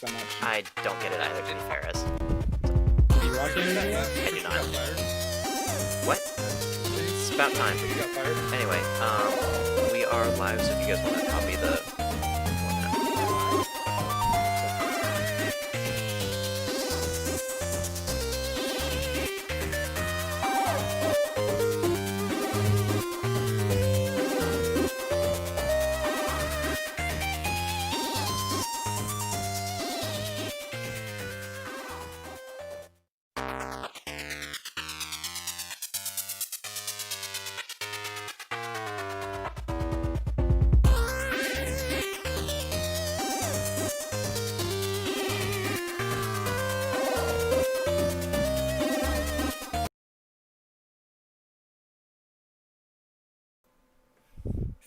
comics that much. I don't get it either, to be fair. As Do you watch any of that? I do You not. got fired? What? It's about time. You got fired? Anyway, we are live, so if you guys want to copy the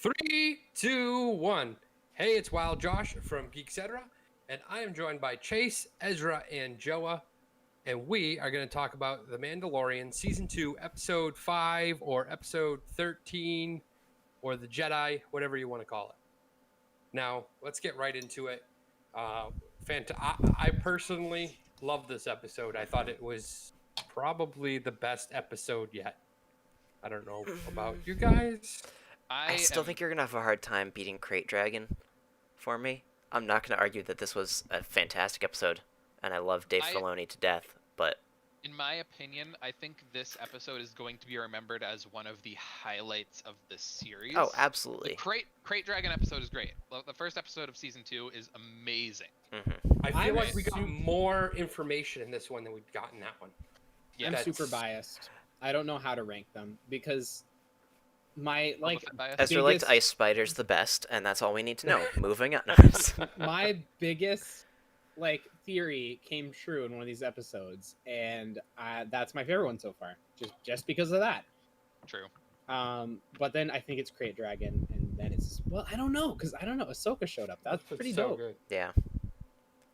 Three, two, one. Hey, it's Wild Josh from Geek-Cetera, and I am joined by Chase, Ezra, and Joa, and we are going to talk about The Mandalorian Season 2, Episode 5, or Episode 13, or The Jedi, whatever you want to call it. Now, let's get right into it. I personally love this episode. I thought it was probably the best episode yet. I don't know about you guys. I still think you're going to have a hard time beating Crate Dragon for me. I'm not going to argue that this was a fantastic episode, and I love Dave Filoni to death, but... In my opinion, I think this episode is going to be remembered as one of the highlights of the series. Oh, absolutely. The Crate Dragon episode is great. The first episode of Season 2 is amazing. Mm-hmm. I feel like we got more information in this one than we've gotten that one. Yeah, I'm super biased. I don't know how to rank them, because... my Ezra liked Ice Spiders the best, and that's all we need to know. Moving on. My biggest theory came true in one of these episodes, and that's my favorite one so far. Just because of that. True. But then I think it's Crate Dragon, and then it's I don't know, because I don't know. Ahsoka showed up. That's pretty so dope. good. Yeah.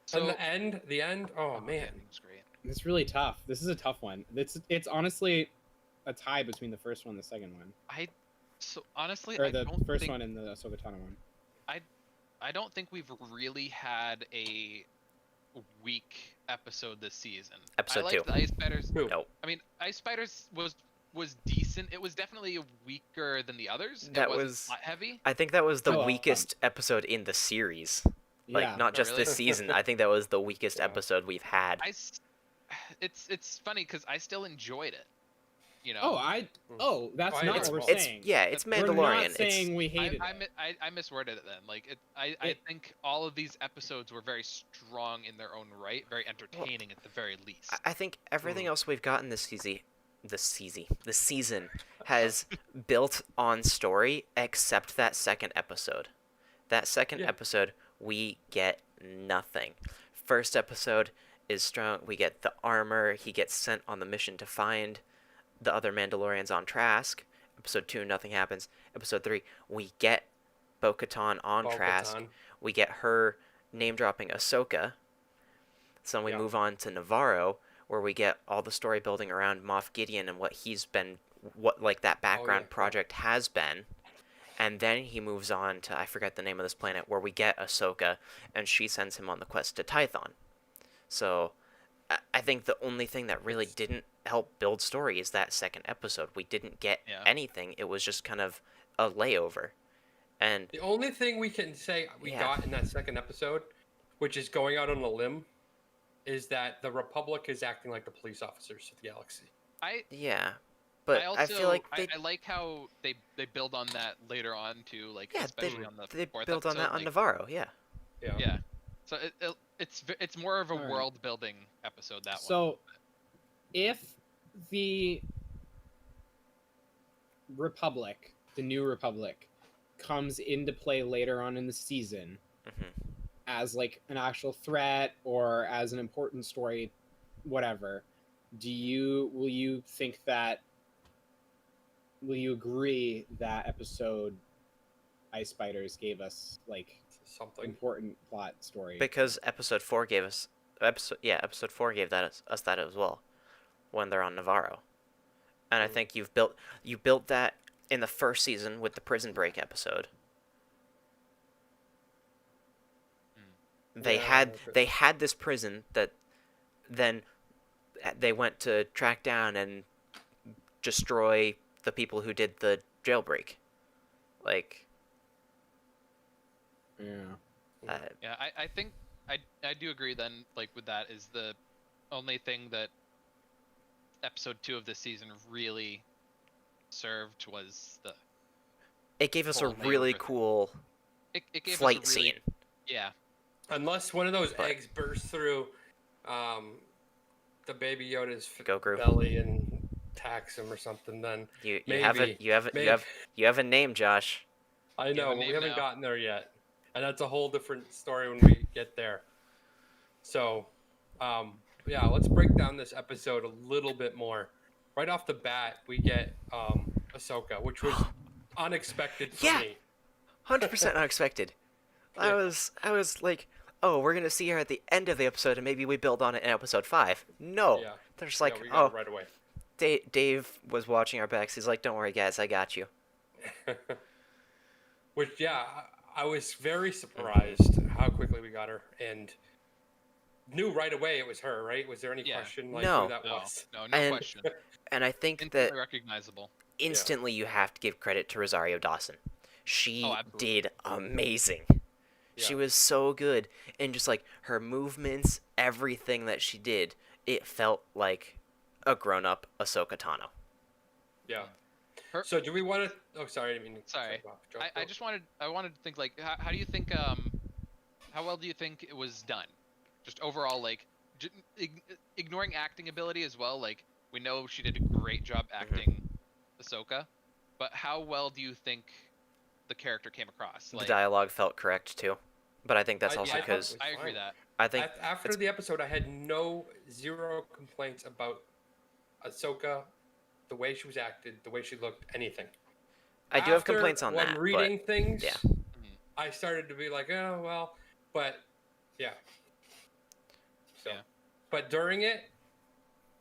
So and the end. Oh man, it's great. It's really tough. This is a tough one. It's honestly a tie between the first one and the second one. So honestly, or the first one and the Ahsoka Tano one. I don't think we've really had a weak episode this season. Episode I 2. liked the Ice Spiders. No. I mean, Ice Spiders was decent. It was definitely weaker than the others. That it was plot heavy. I think that was the weakest episode in the series. Yeah. Not just really? this season. I think that was the weakest episode we've had. It's funny because I still enjoyed it. You know. That's Oh, not it's- what we're it's saying. it's Mandalorian. We're not saying we hated it. I misworded it then. I think all of these episodes were very strong in their own right, very entertaining at the very least. I think everything else we've gotten this season has built on story except that second episode. That second episode, we get nothing. First episode is strong. We get the armor. He gets sent on the mission to find the other Mandalorians on Trask. Episode 2, nothing happens. Episode 3, we get Bo-Katan on Trask. We get her name-dropping Ahsoka. So then we move on to Navarro, where we get all the story building around Moff Gideon and what he's been, that background project has been. And then he moves on to, I forget the name of this planet, where we get Ahsoka, and she sends him on the quest to Tython. So I think the only thing that really didn't help build story is that second episode. We didn't get anything. It was just kind of a layover. And the only thing we can say we got in that second episode, which is going out on a limb, is that the Republic is acting like the police officers of the galaxy. But I feel like I like how they build on that later on too, especially on the they fourth build episode, on that on Navarro. Yeah. So it's more of a world building episode, that one. So if the Republic, the new Republic, comes into play later on in the season as an actual threat or as an important story, whatever, will you agree that episode Ice Spiders gave us something important plot story? Because episode 4 gave us episode 4 gave us that as well when they're on Navarro. And I think you built that in the first season with the Prison Break episode. They Yeah, had this prison that then they went to track down and destroy the people who did the jailbreak. Like, Yeah. Yeah, I think I do agree then, like, with that is the only thing that episode 2 of this season really served was the it gave us a whole really layover. cool It gave flight us a really, scene. yeah. Unless one of those But- eggs burst through the Baby Yoda's Go-Gru. belly and attacks him or something, then You maybe, have a name, Josh. I have know, a but we name haven't now. gotten there yet, and that's a whole different story when we get there. So, yeah, let's break down this episode a little bit more. Right off the bat, we get Ahsoka, which was unexpected for Yeah. me. 100% unexpected. I was like, oh, we're gonna see her at the end of the episode, and maybe we build on it in episode 5. No, Yeah. they're just like, Yeah, we got oh, it right away. Dave was watching our backs. He's like, don't worry, guys, I got you. Which, yeah, I was very surprised how quickly we got her, and knew right away it was her. Right? Was there any Yeah. question like No. who that No, was? no And- question. And I think Instantly that recognizable. instantly you have to give credit to Rosario Dawson. She Oh, absolutely. did amazing. She Yeah. was so good, and just like her movements, everything that she did, it felt like a grown-up Ahsoka Tano. Yeah. Her- So do we want to? Oh, sorry, I didn't mean to Sorry. cut you off. Joe, I go. just wanted to think, like, how do you think how well do you think it was done? Just overall, like, ignoring acting ability as well. Like, we know she did a great job acting Ahsoka, but how well do you think the character came across? The Like, dialogue felt correct too, but I think that's I- also yeah, I thought because it I was agree fine. that. I think After it's- the episode, I had zero complaints about Ahsoka, the way she was acted, the way she looked, anything. I do have After, complaints on when that, reading but things, yeah. I started to be like, oh well, but yeah. So, Yeah. but during it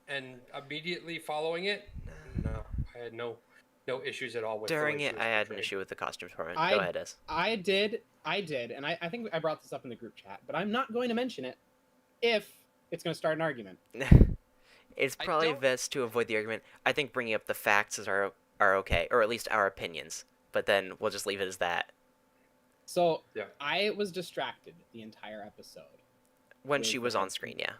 and immediately following it, no, I had no issues at all with the during way she it, was I had an portrayed. issue with the costume department. I- Go ahead, Ez. I did, and I think I brought this up in the group chat, but I'm not going to mention it if it's going to start an argument. It's I probably don't- best to avoid the argument. I think bringing up the facts are okay, or at least our opinions. But then we'll just leave it as that. So Yeah. I was distracted the entire episode When With she the was on head- screen, yeah.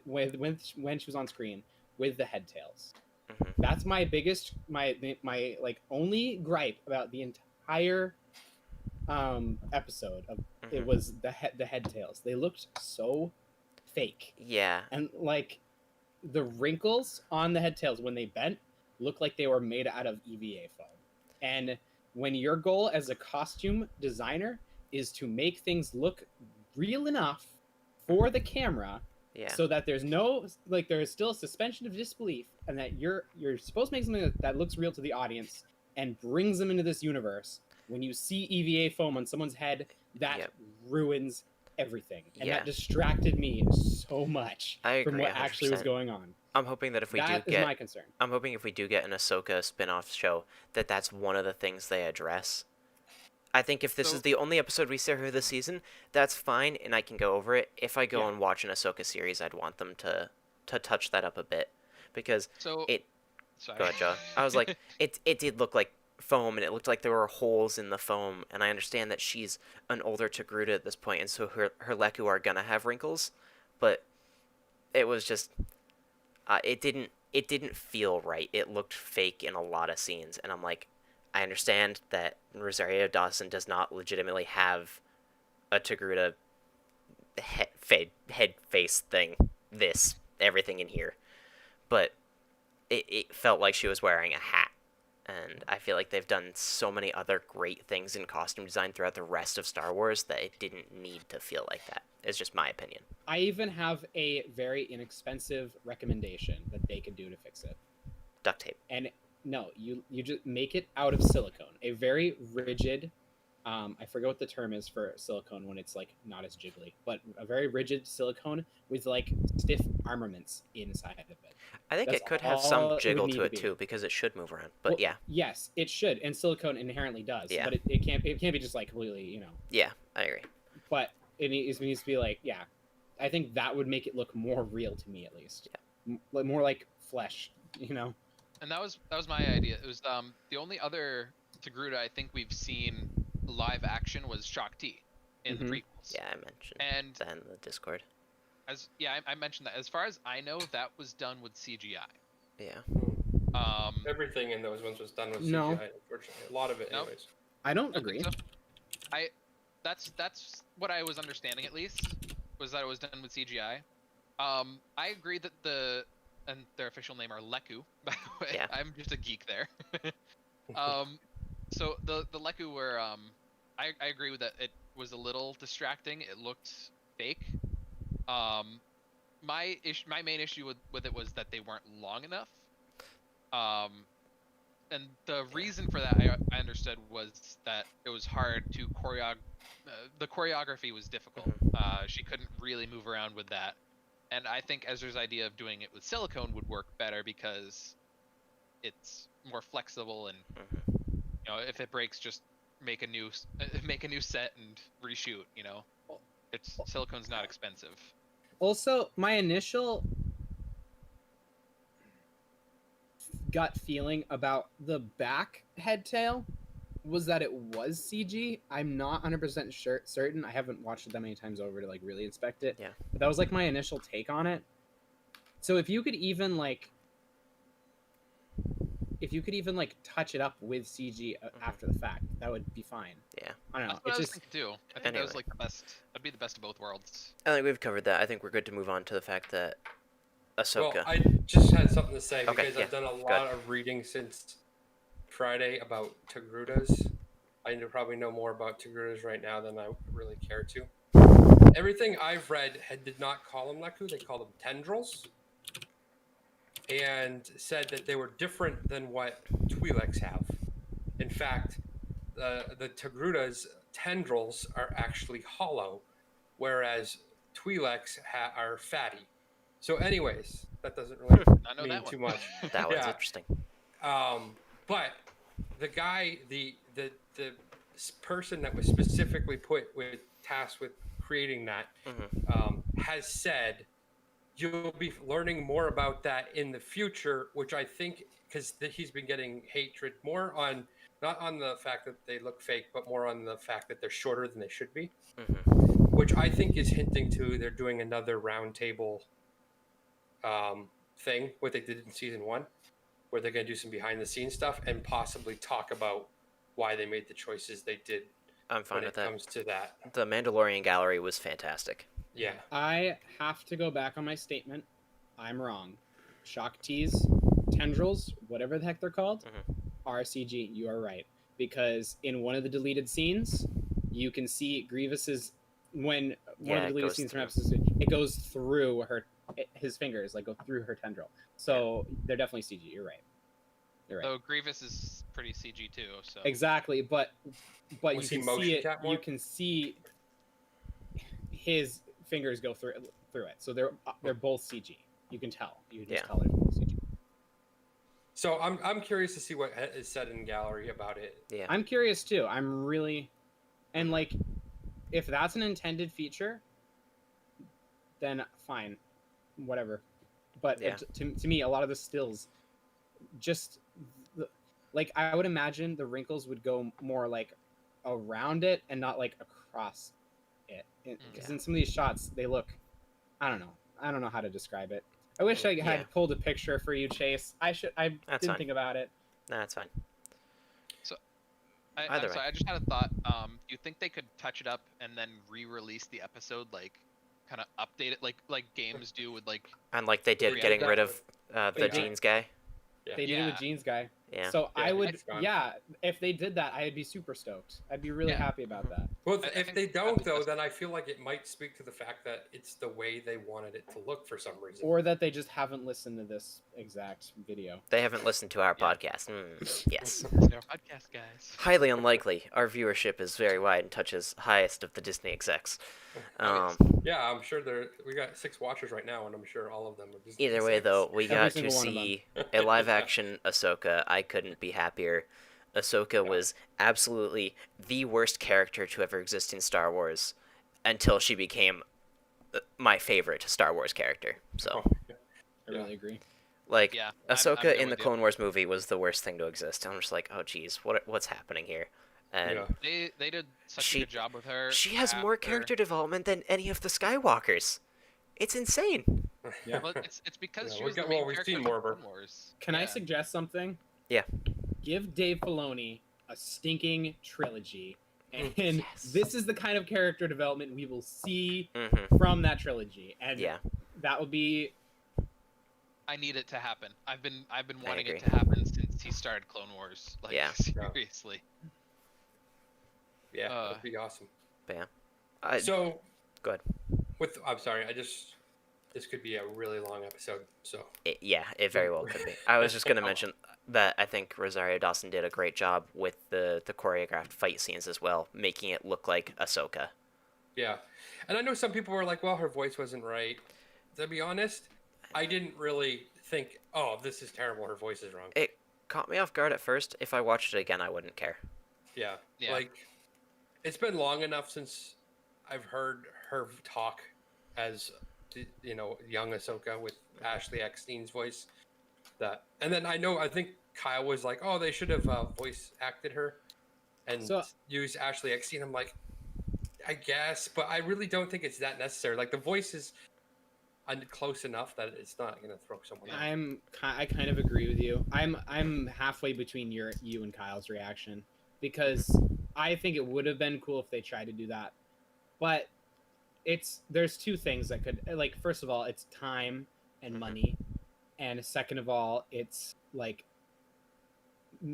when she was on screen with the head tails. Mhm. That's my biggest my like only gripe about the entire episode of it Mhm. was the head tails. They looked so fake. Yeah. And like the wrinkles on the head tails when they bent looked like they were made out of EVA foam. And when your goal as a costume designer is to make things look real enough for the camera Yeah. so that there's no like there's still a suspension of disbelief and that you're supposed to make something that looks real to the audience and brings them into this universe, when you see EVA foam on someone's head, that Yep. ruins everything. And Yeah. that distracted me so much I from agree what actually was 100%. going on. I'm hoping that if we That do is get my concern. I'm hoping if we do get an Ahsoka spin-off show, that's one of the things they address. I think if this So- is the only episode we see her this season, that's fine, and I can go over it. If I go Yeah. and watch an Ahsoka series, I'd want them to touch that up a bit, because So it. sorry. Go ahead, Joe. I was like, it did look like foam, and it looked like there were holes in the foam, and I understand that she's an older Togruta at this point, and so her Leku are gonna have wrinkles, but it was just, it didn't feel right. It looked fake in a lot of scenes, and I'm like, I understand that Rosario Dawson does not legitimately have a Togruta head face thing, everything in here, but it felt like she was wearing a hat. And I feel like they've done so many other great things in costume design throughout the rest of Star Wars that it didn't need to feel like that. It's just my opinion. I even have a very inexpensive recommendation that they could do to fix it. Duct tape. And no, you just make it out of silicone. A very rigid, I forget what the term is for silicone when it's like not as jiggly, but a very rigid silicone with like stiff armaments inside of it. I think That's it could have all some it would jiggle need to to it be. too, because it should move around. But Well, yeah, Yes, it should, and silicone inherently does. Yeah. But it can't be just like completely, yeah, I agree. But it needs to be like, yeah, I think that would make it look more real to me, at least. More like flesh, you know. And that was my idea. It was the only other Togruta I think we've seen live action was Shakti in the prequels. Yeah, I mentioned And that in the Discord. I mentioned that. As far as I know, that was done with CGI. Yeah. Everything in those ones was done with CGI. No. Unfortunately, a lot of it, Nope. anyways. I don't Don't think agree. so. That's what I was understanding, at least, was that it was done with CGI. I agree that and their official name are Leku, by the way. Yeah. I'm just a geek there. So the Leku were I agree with that. It was a little distracting. It looked fake. My main issue with it was that they weren't long enough. And the reason for that I understood was that it was hard to the choreography was difficult. She couldn't really move around with that. And I think Ezra's idea of doing it with silicone would work better because it's more flexible, and you know, if it breaks, just make a new set and reshoot. You know, silicone's not expensive. Also, my initial gut feeling about the back head tail was that it was CG. I'm not 100% certain. I haven't watched it that many times over to like really inspect it. Yeah. But that was like my initial take on it. So if you could even like touch it up with CG after the fact, that would be fine. Yeah. I don't know. That's what I was thinking too. I think that was like the best. That'd be the best of both worlds. I think we've covered that. I think we're good to move on to the fact that Ahsoka. Well, I just had something to say because yeah. I've done a lot of reading since Friday about Togrutas. I probably know more about Togrutas right now than I really care to. Everything I've read did not call them Leku, they called them tendrils. And said that they were different than what Twi'leks have. In fact, the Togrutas' tendrils are actually hollow, whereas Twi'leks are fatty. So anyways, that doesn't really mean too much. That one's interesting. But the guy, the person that was specifically tasked with creating that, has said you'll be learning more about that in the future, which I think, because he's been getting hatred more on, not on the fact that they look fake, but more on the fact that they're shorter than they should be, which I think is hinting to they're doing another roundtable thing, what they did in season 1, where they're going to do some behind the scenes stuff and possibly talk about why they made the choices they did. I'm fine with that. When it comes to that. The Mandalorian gallery was fantastic. Yeah. I have to go back on my statement. I'm wrong. Shakti's tendrils, whatever the heck they're called, are CG. You are right. Because in one of the deleted scenes, you can see Grievous's one of the deleted scenes from episode 2, it goes through his fingers, like go through her tendril. So they're definitely CG. You're right. So Grievous is pretty CG too. So exactly, but you can see it. You can see his fingers go through it. So they're both CG. You can tell. You can just tell they're both CG. So I'm curious to see what is said in gallery about it. Yeah. I'm curious too. I'm really, and like, if that's an intended feature, then fine, whatever. But to me, a lot of the stills, just like I would imagine the wrinkles would go more like around it and not like across it. Because in some of these shots, they look, I don't know how to describe it. I wish I had pulled a picture for you, Chase. I didn't think about it. No, that's fine. So I just had a thought. Do you think they could touch it up and then re-release the episode, like kind of update it, like games do with like? And like they did, getting rid of the jeans guy. They did it with jeans guy. Yeah. So I would, if they did that, I'd be super stoked. I'd be really happy about that. Well, if they don't, though, then I feel like it might speak to the fact that it's the way they wanted it to look for some reason. Or that they just haven't listened to this exact video. They haven't listened to our podcast. Yes. Our podcast, guys. Highly unlikely. Our viewership is very wide and touches highest of the Disney execs. Yeah, I'm sure we got 6 watchers right now, and I'm sure all of them are Disney Either execs. way, though, we got to see a live-action Ahsoka. I couldn't be happier. Ahsoka was absolutely the worst character to ever exist in Star Wars. until she became my favorite Star Wars character. So, I really agree. like, Yeah, Ahsoka good in the with you. Clone Wars movie was the worst thing to exist. I'm just like, oh, geez, what's happening here? And They did such She- a good job with her. she has more after- character development than any of the Skywalkers. It's insane. Yeah. Well, it's because Yeah, she we've was the got- main well, we've character seen of more of her. Clone Wars. Can I Yeah. suggest something? Yeah. Give Dave Filoni a stinking trilogy, and Yes. this is the kind of character development we will see Mm-hmm. from that trilogy, and Yeah. that would be I need it to happen. I've been wanting agree. it to happen since he started Clone Wars. Like, Yeah. seriously. Yeah, Uh, that'd be awesome. But yeah. So, Go ahead. I'm sorry. This could be a really long episode. So, It very well could be. I was just gonna mention that I think Rosario Dawson did a great job with the choreographed fight scenes as well, making it look like Ahsoka. yeah. And I know some people were like, well, her voice wasn't right. To be honest, I didn't really think, oh, this is terrible. Her voice is wrong. It caught me off guard at first. If I watched it again, I wouldn't care. Yeah. Yeah. Like, it's been long enough since I've heard her talk as, young Ahsoka with Ashley Eckstein's voice. And then I think Kyle was like, oh, they should have voice acted her and So- used Ashley Eckstein. I'm like, I guess, but I really don't think it's that necessary. Like, the voice is close enough that it's not going to throw someone off. I kind of agree with you. I'm halfway between you and Kyle's reaction, because I think it would have been cool if they tried to do that, but there's two things that could, like, first of all, it's time and money, and second of all, it's like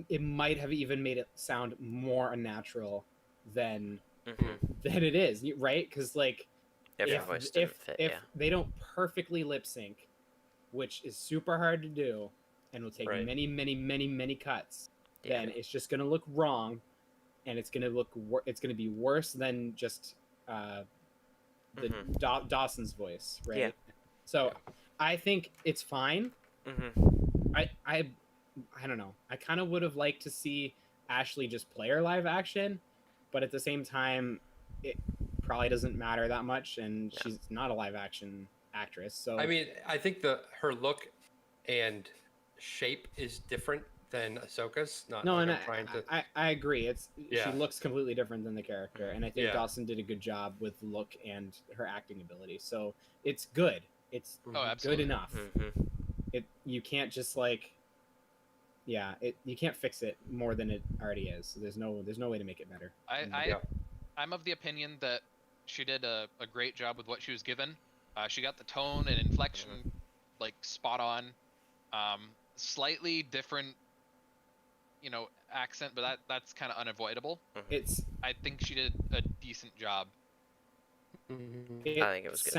it might have even made it sound more unnatural than it is, right? Because like If her voice didn't fit, if yeah. they don't perfectly lip sync, which is super hard to do and will take Right. many cuts, Yeah. then it's just gonna look wrong, and it's gonna be worse than just Dawson's voice, right? Yeah. So I think it's fine. Mm-hmm. I don't know. I kind of would have liked to see Ashley just play her live action, but at the same time, it probably doesn't matter that much, and Yeah. she's not a live action actress. So I mean, I think her look and shape is different than Ahsoka's. Not no, like and I'm trying to. I agree. Yeah. She looks completely different than the character, and I think Yeah. Dawson did a good job with the look and her acting ability. So it's good. It's Oh, good absolutely. enough. Mm-hmm. You can't just like, you can't fix it more than it already is. So there's no way to make it better. Yeah. I'm of the opinion that she did a great job with what she was given. She got the tone and inflection like spot on. Slightly different, accent, but that's kind of unavoidable. It's I think she did a decent job. it I think it was good.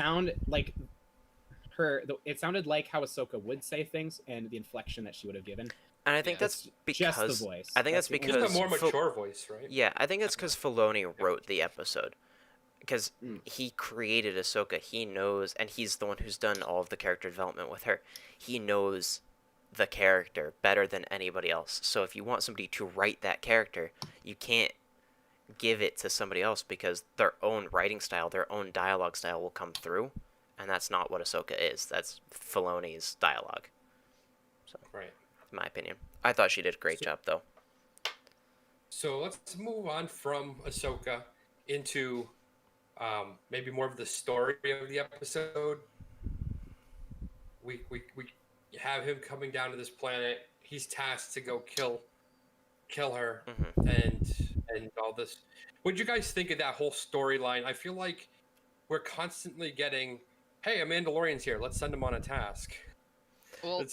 It sounded like how Ahsoka would say things and the inflection that she would have given. And I think Yeah. that's Just because the voice. I think that's it. because Just a more Fil- mature voice, right? Yeah, I think that's because Filoni wrote the episode. Because Mm. he created Ahsoka. He knows, and he's the one who's done all of the character development with her. He knows the character better than anybody else. So if you want somebody to write that character, you can't give it to somebody else because their own writing style, their own dialogue style will come through. And that's not what Ahsoka is. That's Filoni's dialogue, Right. in my opinion. I thought she did a great job, though. So let's move on from Ahsoka into maybe more of the story of the episode. We have him coming down to this planet. He's tasked to go kill her Mm-hmm. and all this. What'd you guys think of that whole storyline? I feel like we're constantly getting, hey, a Mandalorian's here. Let's send him on a task. Well,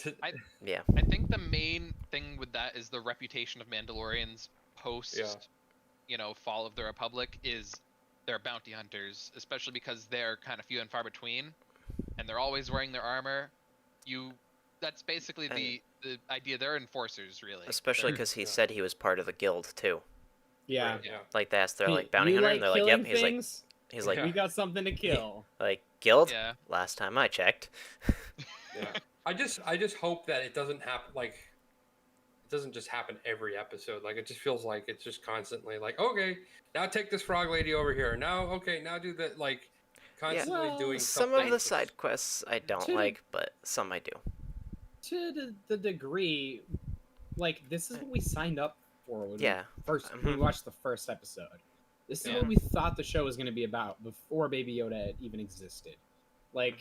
Yeah. I think the main thing with that is the reputation of Mandalorians post, fall of the Republic is they're bounty hunters, especially because they're kind of few and far between, and they're always wearing their armor. That's basically the idea. They're enforcers, really. Especially because he said he was part of the guild, too. Yeah. Right, yeah. Like, they're Hey, like, bounty you hunter? like And they're like, yep. killing things? He's like, Yeah. We got something to kill. like, guild? Yeah. Last time I checked. Yeah. I just hope that it doesn't happen. Like, doesn't just happen every episode. Like it just feels like it's just constantly like, okay, now take this frog lady over here. Now, okay, now do that. Like constantly Well, doing Some something. of the side quests I don't To- like, but some I do. To the degree, like this is what we signed up for when Yeah. we watched the first episode. This is Yeah. what we thought the show was going to be about before Baby Yoda even existed. Like,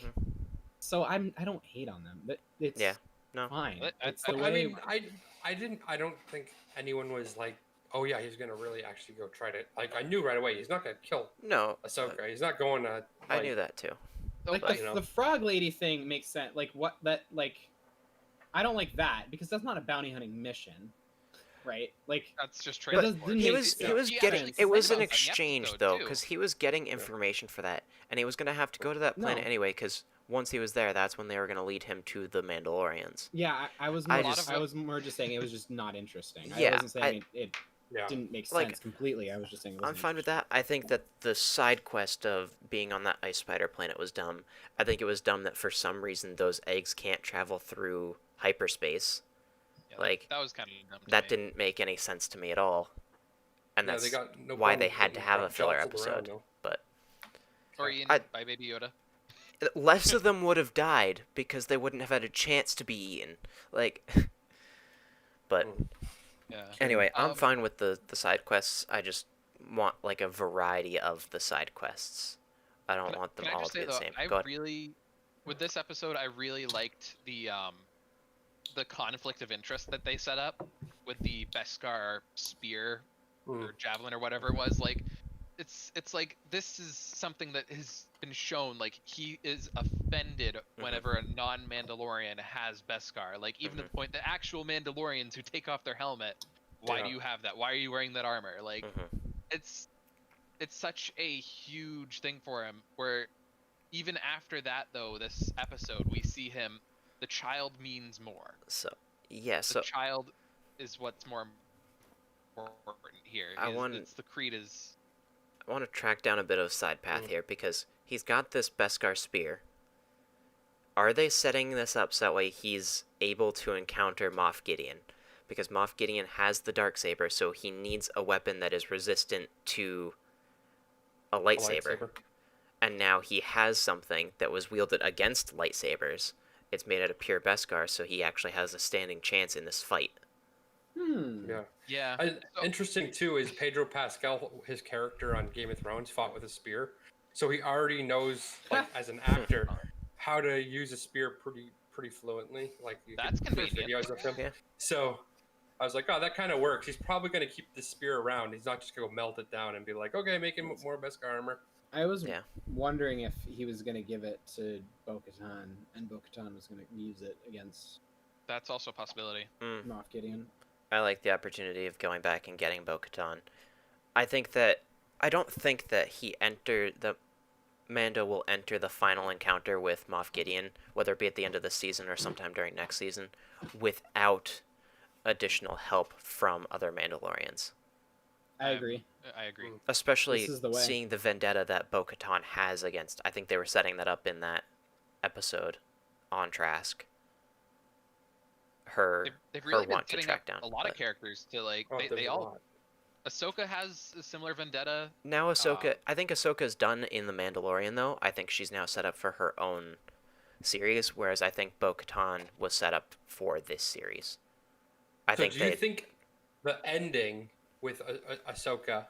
so I don't hate on them, but it's Yeah. No. fine. I- It's the I way. mean, I don't think anyone was like, oh yeah, he's gonna really actually go try to. Like I knew right away he's not gonna kill No. Ahsoka. He's not going to. I knew that too. Like but, you know. the frog lady thing makes sense. Like what that like, I don't like that because that's not a bounty hunting mission, right? Like that's just But transport. didn't He make was sense. he was He getting actually it was said an about that in the exchange episode, though, too. because he was getting information for that, and he was gonna have to go to that planet No. anyway. Because once he was there, that's when they were gonna lead him to the Mandalorians. Yeah, I was I more, just- I was more just saying it was just not interesting. I Yeah, wasn't saying it Yeah. didn't make Like, sense completely. I was just saying it I'm wasn't fine with that. I think that the side quest of being on that ice spider planet was dumb. I think it was dumb that for some reason those eggs can't travel through hyperspace. Yeah, like, that was kind of dumb. To That me. didn't make any sense to me at all. And Yeah, that's they got no why problem they had to getting have a filler jostled around, episode. though. But Or eaten I- by Baby Yoda. less of them would have died because they wouldn't have had a chance to be eaten. Like, but Yeah. anyway, I'm Um, fine with the side quests. I just want like a variety of the side quests. I don't want them Can I all just to be say the though, same. I Go ahead. really, with this episode, I really liked the conflict of interest that they set up with the Beskar spear Mm. or javelin or whatever it was. Like, it's like this is something that has been shown. Like he is offended whenever a non-Mandalorian has Beskar. Like even to the point that actual Mandalorians who take off their helmet, why do Yeah. you have that? Why are you wearing that armor? Like Mhm. it's such a huge thing for him where even after that though this episode we see him the child means more. So yeah, The so child is what's more important here. I want- It's the creed is I want to track down a bit of side path here because he's got this Beskar spear. Are they setting this up so that way he's able to encounter Moff Gideon? Because Moff Gideon has the Darksaber, so he needs a weapon that is resistant to a lightsaber. And now he has something that was wielded against lightsabers. It's made out of pure Beskar, so he actually has a standing chance in this fight. Yeah. yeah. Interesting too is Pedro Pascal, his character on Game of Thrones, fought with a spear, so he already knows, like, as an actor, how to use a spear pretty fluently. Like you That's can see convenient. videos of him. Yeah. So I was like, oh, that kind of works. He's probably going to keep the spear around. He's not just going to melt it down and be like, okay, make him more Beskar armor. I was Yeah. wondering if he was going to give it to Bo-Katan, and Bo-Katan was going to use it against That's also a possibility. Moff Gideon. I like the opportunity of going back and getting Bo-Katan. I don't think that Mando will enter the final encounter with Moff Gideon, whether it be at the end of the season or sometime during next season, without additional help from other Mandalorians. I agree. I agree. Especially This is the way. seeing the vendetta that Bo-Katan has against. I think they were setting that up in that episode on Trask. Her They've really her been want to setting track up down. a lot of but characters to like Oh, they there's a all lot. Ahsoka has a similar vendetta. Now Ahsoka, I think Ahsoka's done in The Mandalorian though. I think she's now set up for her own series, whereas I think Bo-Katan was set up for this series. I So think do you that think the ending with Ahsoka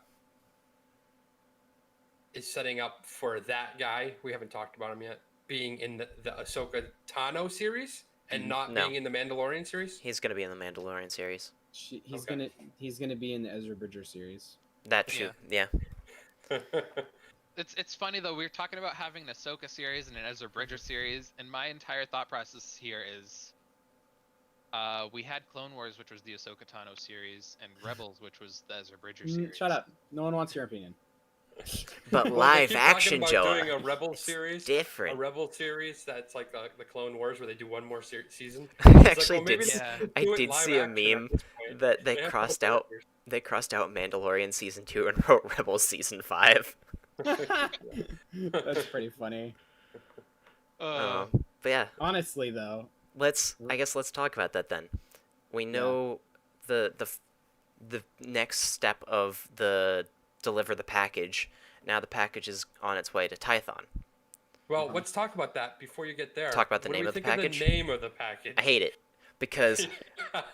is setting up for that guy? We haven't talked about him yet. Being in the Ahsoka Tano series and not No. being in the Mandalorian series. he's gonna be in the Mandalorian series. He's Okay. gonna be in the Ezra Bridger series. That should, yeah. It's funny though. We were talking about having an Ahsoka series and an Ezra Bridger series, and my entire thought process here is, we had Clone Wars, which was the Ahsoka Tano series, and Rebels, which was the Ezra Bridger series. Shut up. No one wants your opinion. But Well, they live keep talking action, about Joe. doing a Rebel series. A Different. Rebel series that's like the Clone Wars, where they do one more season. I It's like, actually well, maybe did. they Yeah. should I do it did live see a action at meme this point. that they have crossed couple out. characters. They crossed out Mandalorian season 2 and wrote Rebels season 5. That's pretty funny. But yeah, Honestly, though, I guess let's talk about that then. We know the next step of the deliver the package. Now the package is on its way to Tython. Well, let's talk about that before you get there. Talk about the What do name we of the think of package? the name of the package? I hate it because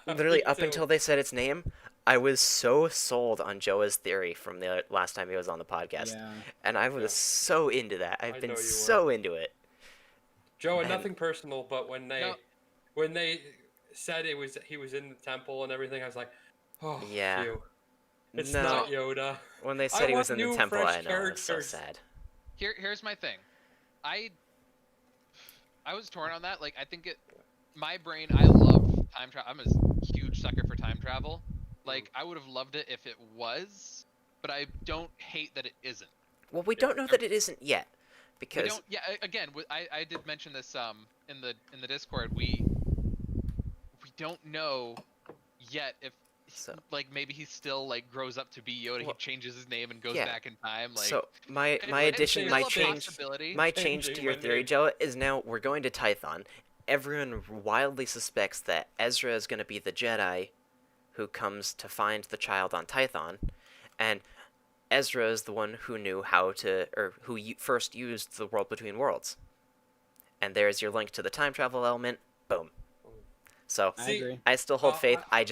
literally Me up too. until they said its name, I was so sold on Joa's theory from the last time he was on the podcast, Yeah. and I was Yeah. so into that. I I've know been you were. so into it. Joe, And- nothing personal, but when they said he was in the temple and everything, I was like, oh, Yeah. phew. It's No. not Yoda. When they I said he was in want the new, temple, fresh I know, I was so characters. sad. Here's my thing. I was torn on that. Like, I think my brain, I love time travel. I'm a huge sucker for time travel. Like, I would have loved it if it was, but I don't hate that it isn't. Well, we don't know that it isn't yet, We because don't. Yeah. Again, I did mention this in the Discord. We don't know yet if So- like maybe he still like grows up to be Yoda. Well, he changes his name and goes yeah. back in time. Like, so my it's addition, still my a change, possibility. my change to Changing your my theory, name. Joe, is now we're going to Tython. Everyone wildly suspects that Ezra is going to be the Jedi who comes to find the child on Tython, and Ezra is the one who knew how to, or who first used the world between worlds. And there's your link to the time travel element. Boom. So I See, agree. I still hold faith. I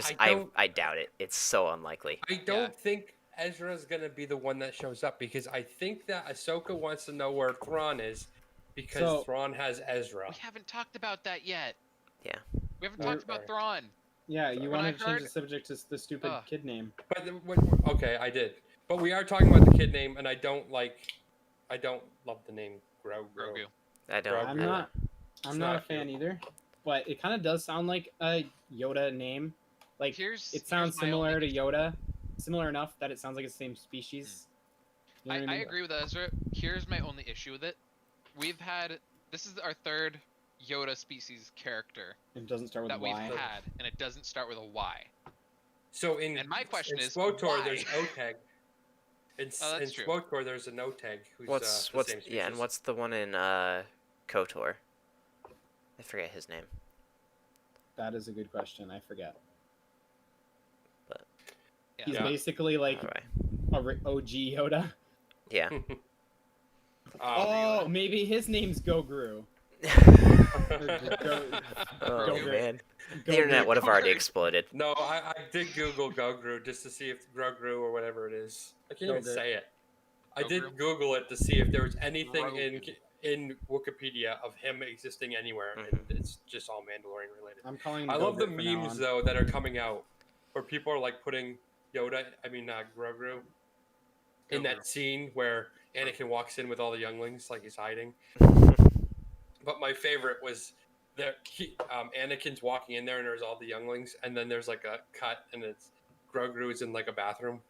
I doubt it. It's so unlikely. I don't think Ezra's gonna be the one that shows up because I think that Ahsoka wants to know where Thrawn is because So- Thrawn has Ezra. We haven't talked about that yet. Yeah. We haven't We're- talked about Thrawn. Yeah, you When I wanted to change heard- the subject to the stupid Ugh. kid name. But okay, I did. But we are talking about the kid name, and I don't love the name Grogu. Grogu. I don't. Grogu. I'm I don't- not. I'm not a fan either, but it kind of does sound like a Yoda name. Like it sounds my similar only to Yoda, similar enough that it sounds like it's the same species. You know what I mean? agree with Ezra. Here's my only issue with it. This is our third Yoda species character It doesn't start with that a we've Y. had, and it doesn't start with a Y. So in And my question is, SWOTOR, why? there's OTEG. In Oh, that's true. SWOTOR, there's an OTEG who's What's the same yeah, and species. what's the one in KOTOR? I forget his name. That is a good question. I forget. Yeah. He's Yeah. basically like Alright. OG Yoda. Yeah. Oh, maybe his name's Goguru. Oh Grogu. man. The Goguru. internet would have already Grogu. exploded. No, I did Google Gogru just to see if Gogru or whatever it is. I can't even Gogru. say it. I Gogru? did Google it to see if there was anything Grogu. in Wikipedia of him existing anywhere, and Mhm. it's just all Mandalorian related. I'm calling him I love the Gogurt from now memes on. though that are coming out where people are like putting Grogu in Grogu. that scene where Anakin walks in with all the younglings like he's hiding. But my favorite was that Anakin's walking in there and there's all the younglings, and then there's like a cut and it's Grogu's in like a bathroom.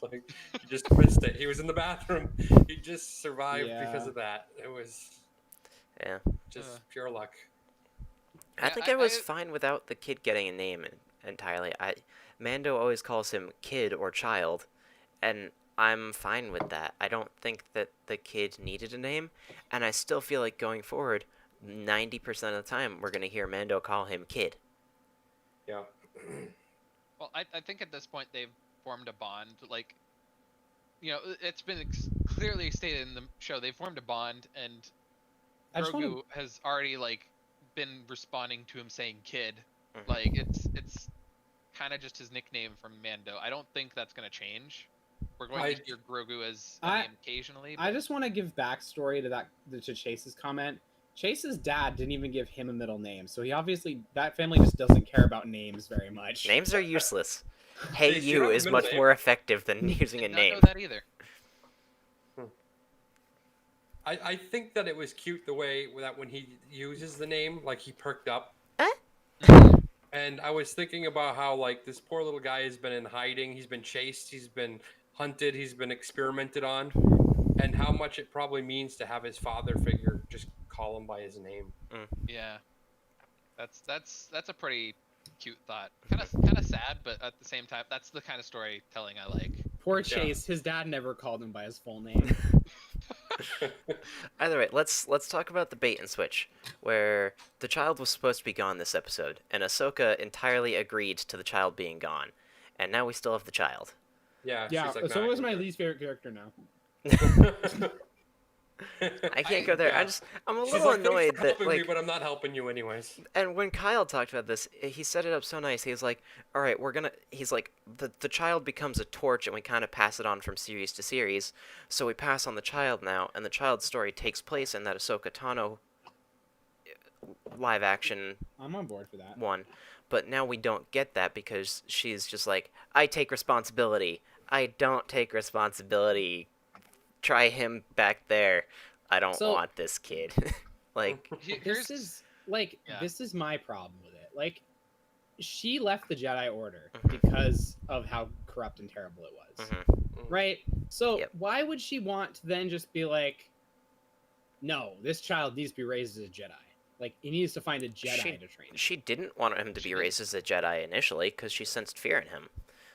Like he just missed it. He was in the bathroom. He just survived because Yeah. of that. It was Yeah. just pure luck. I Yeah, think I- I was I- fine without the kid getting a name entirely. Mando always calls him kid or child, and I'm fine with that. I don't think that the kid needed a name, and I still feel like going forward, 90% of the time we're gonna hear Mando call him kid. Yeah. Well, I think at this point they've formed a bond. Like, you know, it's been clearly stated in the show they've formed a bond, and I just Grogu want has already like been responding to him saying "kid." Mhm. Like it's kind of just his nickname from Mando. I don't think that's gonna change. We're going to hear Grogu as a I- name occasionally. I just want to give backstory to Chase's comment. Chase's dad didn't even give him a middle name, so he obviously that family just doesn't care about names very much. Names are useless. Hey They should you have a is middle much name. more effective than using a did not name. know that either. I think that it was cute the way that when he uses the name, like he perked up. And I was thinking about how like this poor little guy has been in hiding. He's been chased. He's been hunted. He's been experimented on, and how much it probably means to have his father figure just call him by his name. Yeah, that's a pretty cute thought. Kind of sad, but at the same time, that's the kind of storytelling I like. Poor Yeah. Chase, his dad never called him by his full name. Either way, let's talk about the bait and switch, where the child was supposed to be gone this episode, and Ahsoka entirely agreed to the child being gone, and now we still have the child. Yeah, Yeah, she's like, so "Nah, was I my don't least favorite character now. care." I can't go there. Yeah. I'm a She's little like, "Thanks annoyed for that helping me, like. but I'm not helping you anyways." And when Kyle talked about this, he set it up so nice. He's like, "All right, He's like, the child becomes a torch, and we kind of pass it on from series to series. So we pass on the child now, and the child's story takes place in that Ahsoka Tano live action I'm on board for that. one. But now we don't get that because she's just like, I take responsibility. I don't take responsibility. Try him back there. I don't So- want this kid." Like, Here's This is like Yeah. this is my problem with it. Like, she left the Jedi Order Mhm. because of how corrupt and terrible it was, mhm. right? So Yep. why would she want to then just be like, no, this child needs to be raised as a Jedi. Like, he needs to find a Jedi to train. She didn't want him to She be did. raised as a Jedi initially because she sensed fear in him.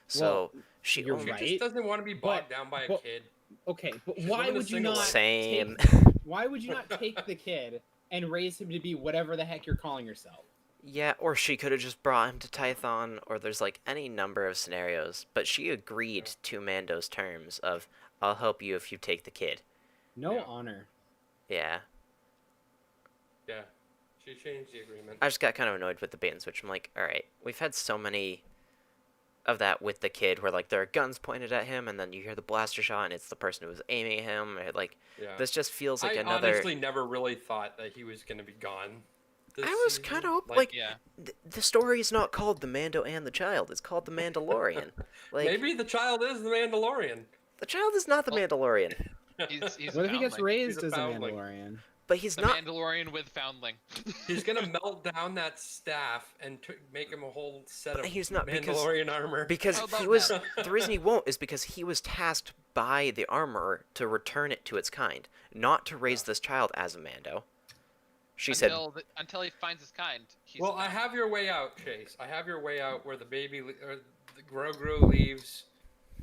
So Well, she you're only She right. just doesn't want to be bogged But- down by a but- kid. Okay, but She's why living a would you single not life. Same. why would you not take the kid and raise him to be whatever the heck you're calling yourself? Yeah, or she could have just brought him to Tython, or there's like any number of scenarios. But she agreed to Mando's terms of, I'll help you if you take the kid. No Yeah. honor. Yeah. Yeah, she changed the agreement. I just got kind of annoyed with the bait and switch. I'm like, alright, we've had so many of that with the kid where like there are guns pointed at him and then you hear the blaster shot and it's the person who was aiming at him. Like, Yeah. this just feels like I another... honestly never really thought that he was going to be gone. this I was season. kind of hoping, like, yeah. the story is not called The Mando and the Child. It's called The Mandalorian. Like, maybe the child is the Mandalorian. the child is not the Well- Mandalorian, He's What a if he gets foundling. raised He's a as a foundling. Mandalorian? but he's The not. Mandalorian with foundling. He's going to melt down that staff and make him a whole set of He's not, because- Mandalorian armor. Because How about he was that? the reason he won't is because he was tasked by the armorer to return it to its kind, not to raise this child as a Mando. She said, Until he finds his kind. He's Well, a I foundling. have your way out, Chase. I have your way out where the or the Grogu leaves,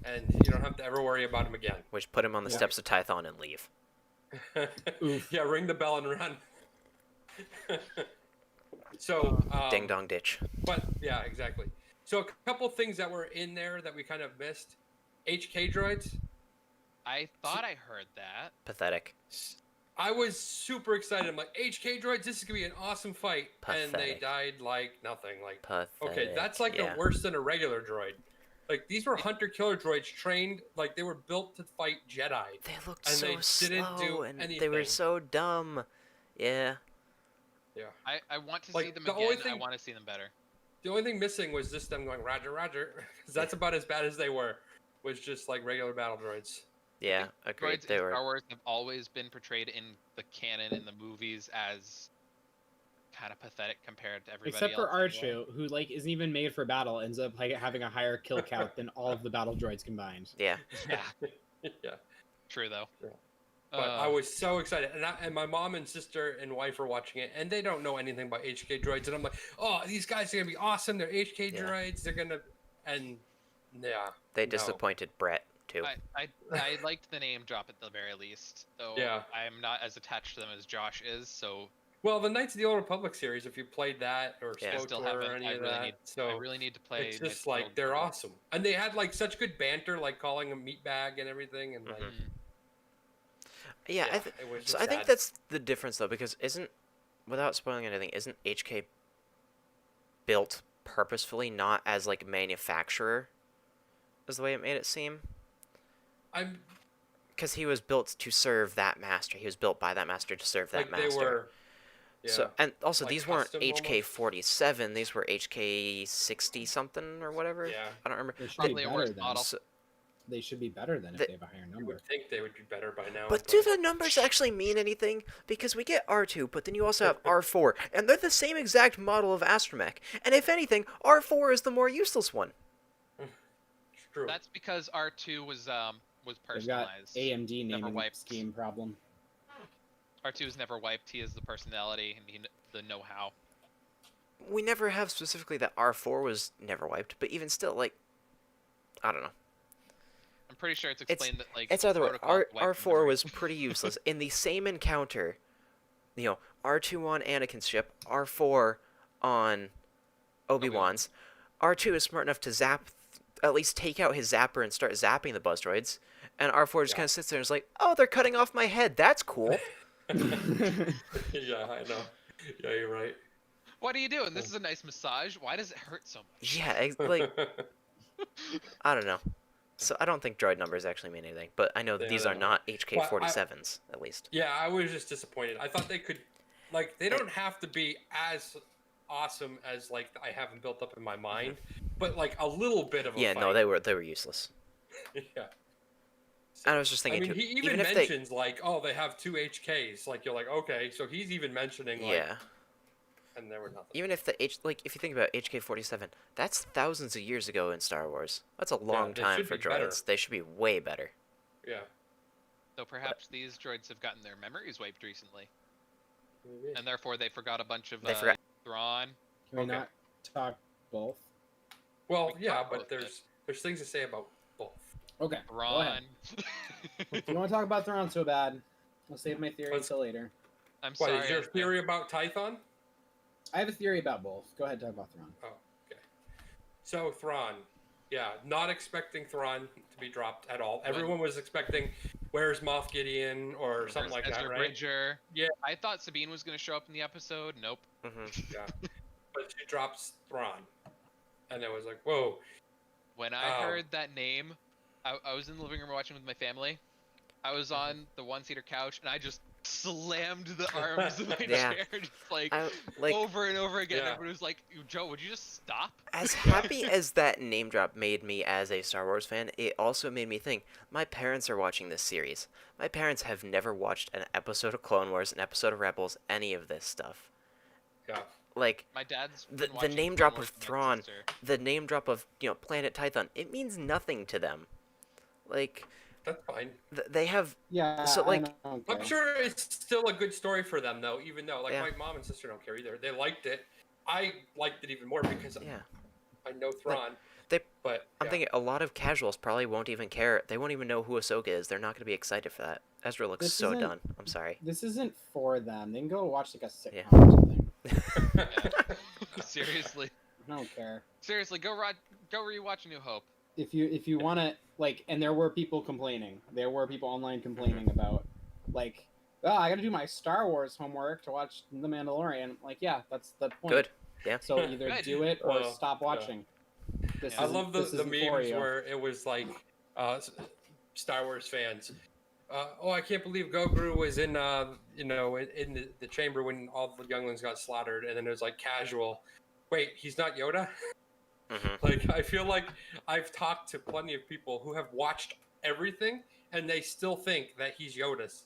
and you don't have to ever worry about him again. which put him on the Yeah. steps of Tython and leave. Oof. Yeah, ring the bell and run. So, Ding dong ditch. but yeah, exactly. So a couple things that were in there that we kind of missed. HK droids. I thought I heard that. Pathetic. I was super excited. I'm like, HK droids, this is gonna be an awesome fight, and they Pathetic. died like nothing. Like, Pathetic. okay, that's like yeah. worse than a regular droid. Like these were hunter-killer droids trained, like they were built to fight Jedi. They looked and so they didn't slow do and they were anything. so dumb. Yeah. Yeah. I want to Like, see them the only again. I thing- want to see them better. The only thing missing was just them going Roger, Roger, because that's about as bad as they were. Was just like regular battle droids. Yeah, agreed. Droids They in were. Star Wars have always been portrayed in the canon in the movies as kind of pathetic compared to everybody Except for else. anyway. R2, who like isn't even made for battle, ends up like having a higher kill count than all of the battle droids combined. Yeah. Yeah, Yeah. true though. Yeah. But I was so excited, and my mom and sister and wife are watching it, and they don't know anything about HK droids, and I'm like, oh, these guys are gonna be awesome. They're HK Yeah. droids. They're gonna, and yeah, They no. disappointed Brett too. I liked the name drop at the very least, though. Yeah. I'm not as attached to them as Josh is, so Well, the Knights of the Old Republic series, if you played that or Yeah. I SWTOR still or haven't. any I of really that, need. so I really need to play. it's Knights just of the like Old they're Republic. awesome, and they had like such good banter, like calling them meatbag and everything, and like Mhm. Mm. Yeah, yeah, it was so just I think sad. that's the difference though, because without spoiling anything, isn't HK built purposefully, not as like manufacturer, is the way it made it seem? I'm Because he was built to serve that master. He was built by that master to serve that like they master. were. Yeah. So and also Like these weren't custom HK-47. These were HK-60 something or whatever. Yeah. I don't remember. They should Probably be a better worse then. model. So- They should be better than if The- they have a higher You number. would think they would be better by now. But do the numbers actually mean anything? Because we get R2, but then you also have R4, and they're the same exact model of astromech. And if anything, R4 is the more useless one. It's true. That's because R2 was They've got personalized. AMD Never naming wiped. scheme problem. R2 is never wiped. He is the personality and the know-how. We never have specifically that R4 was never wiped, but even still, like, I don't know. I'm pretty sure it's explained that like It's other way. protocol wiped R4 memory. was pretty useless. In the same encounter, R2 on Anakin's ship, R4 on Obi-Wan's. R2 is smart enough to at least take out his zapper and start zapping the buzz droids. And R4 just kind of sits there and is like, oh, they're cutting off my head. That's cool. Yeah, I know. Yeah, you're right. What are you doing? This is a nice massage. Why does it hurt so much? Yeah, I don't know. So I don't think droid numbers actually mean anything, but I know these are not HK-47s, at least. Yeah, I was just disappointed. I thought they could, they don't have to be as awesome as I have them built up in my mind, but a little bit of a Yeah, fight. no, they were useless. Yeah. I was just thinking, he even mentions they have 2 HKs. You're like, okay, so he's even mentioning yeah. And there were nothing. Even if if you think about HK-47, that's thousands of years ago in Star Wars. That's a long time for droids. Better. They should be way better. Yeah. So perhaps these droids have gotten their memories wiped recently, Maybe. and therefore they forgot a bunch of They forgot. Thrawn. Can we not talk both? Well, We can yeah, talk but both, there's things to say about both. Okay. Go ahead. Thrawn. If you want to talk about Thrawn so bad, I'll save my theory until later. I'm What, sorry. is your theory about Tython? I have a theory about both. Go ahead, talk about Thrawn. Oh, okay. So Thrawn, yeah, not expecting Thrawn to be dropped at all. Everyone was expecting, where's Moff Gideon or something like Ezra that, right? Bridger. Yeah. I thought Sabine was going to show up in the episode. Nope. Mm-hmm. Yeah. But she drops Thrawn, and it was like, whoa. When I heard that name, I was in the living room watching with my family. I was on the one-seater couch, and I just slammed the arms of my Yeah. chair, just over and over again. Yeah. Everybody was like, Joe, would you just stop? As happy as that name drop made me as a Star Wars fan, it also made me think, my parents are watching this series. My parents have never watched an episode of Clone Wars, an episode of Rebels, any of this stuff. Yeah. My dad's the been watching name Clone drop Wars of with my Thrawn, sister. the name drop of Planet Tython, it means nothing to them. That's fine. They have Yeah. So, I don't care. I'm sure it's still a good story for them, though, even though, Yeah. my mom and sister don't care either. They liked it. I liked it even more because I know Thrawn. I'm thinking a lot of casuals probably won't even care. They won't even know who Ahsoka is. They're not going to be excited for that. Ezra looks This so isn't- done. I'm sorry. This isn't for them. They can go watch a sitcom Yeah. or something. Yeah. Seriously. I don't care. Seriously, go rewatch New Hope. If you want to and there were people complaining. There were people online complaining about oh, I got to do my Star Wars homework to watch The Mandalorian. Yeah, that's the point. Good. Yeah. So either Good. do it or Well, stop watching. This I isn't- love this the isn't for memes you. where it was Star Wars fans. Oh, I can't believe Goguru was in in the chamber when all the younglings got slaughtered, and then it was casual. Wait, he's not Yoda? Mm-hmm. I feel like I've talked to plenty of people who have watched everything, and they still think that he's Yoda's.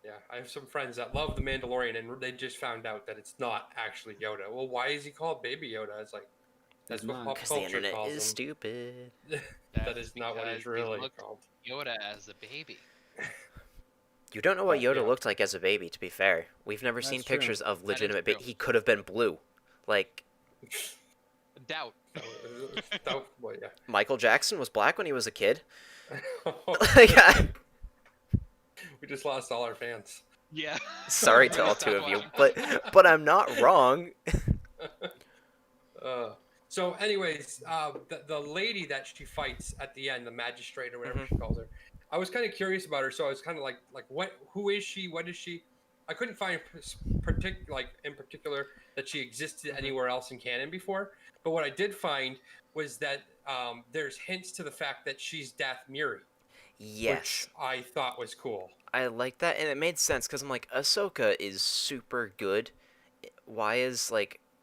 Yeah, I have some friends that love The Mandalorian, and they just found out that it's not actually Yoda. Well, why is he called Baby Yoda? It's that's He's what not. pop Because the culture internet calls is him. stupid. That That's is not what because he's he really looked called. Yoda as a baby. You don't know what Yoda Yeah. looked like as a baby, to be fair. We've never seen That's true. pictures of That is legitimate true. He could have been blue. Doubt. Well, yeah. Michael Jackson was black when he was a kid. We just lost all our fans. Yeah. Sorry to all Stop two of you, watching. but I'm not wrong. So, anyways, the lady that she fights at the end, the magistrate or whatever Mhm. she calls her, I was kind of curious about her. So I was kind of like, who is she? What is she? I couldn't find in particular that she existed anywhere else in canon before. But what I did find was that there's hints to the fact that she's Dath Miri, Yes. which I thought was cool. I like that, and it made sense because I'm like, Ahsoka is super good. Why is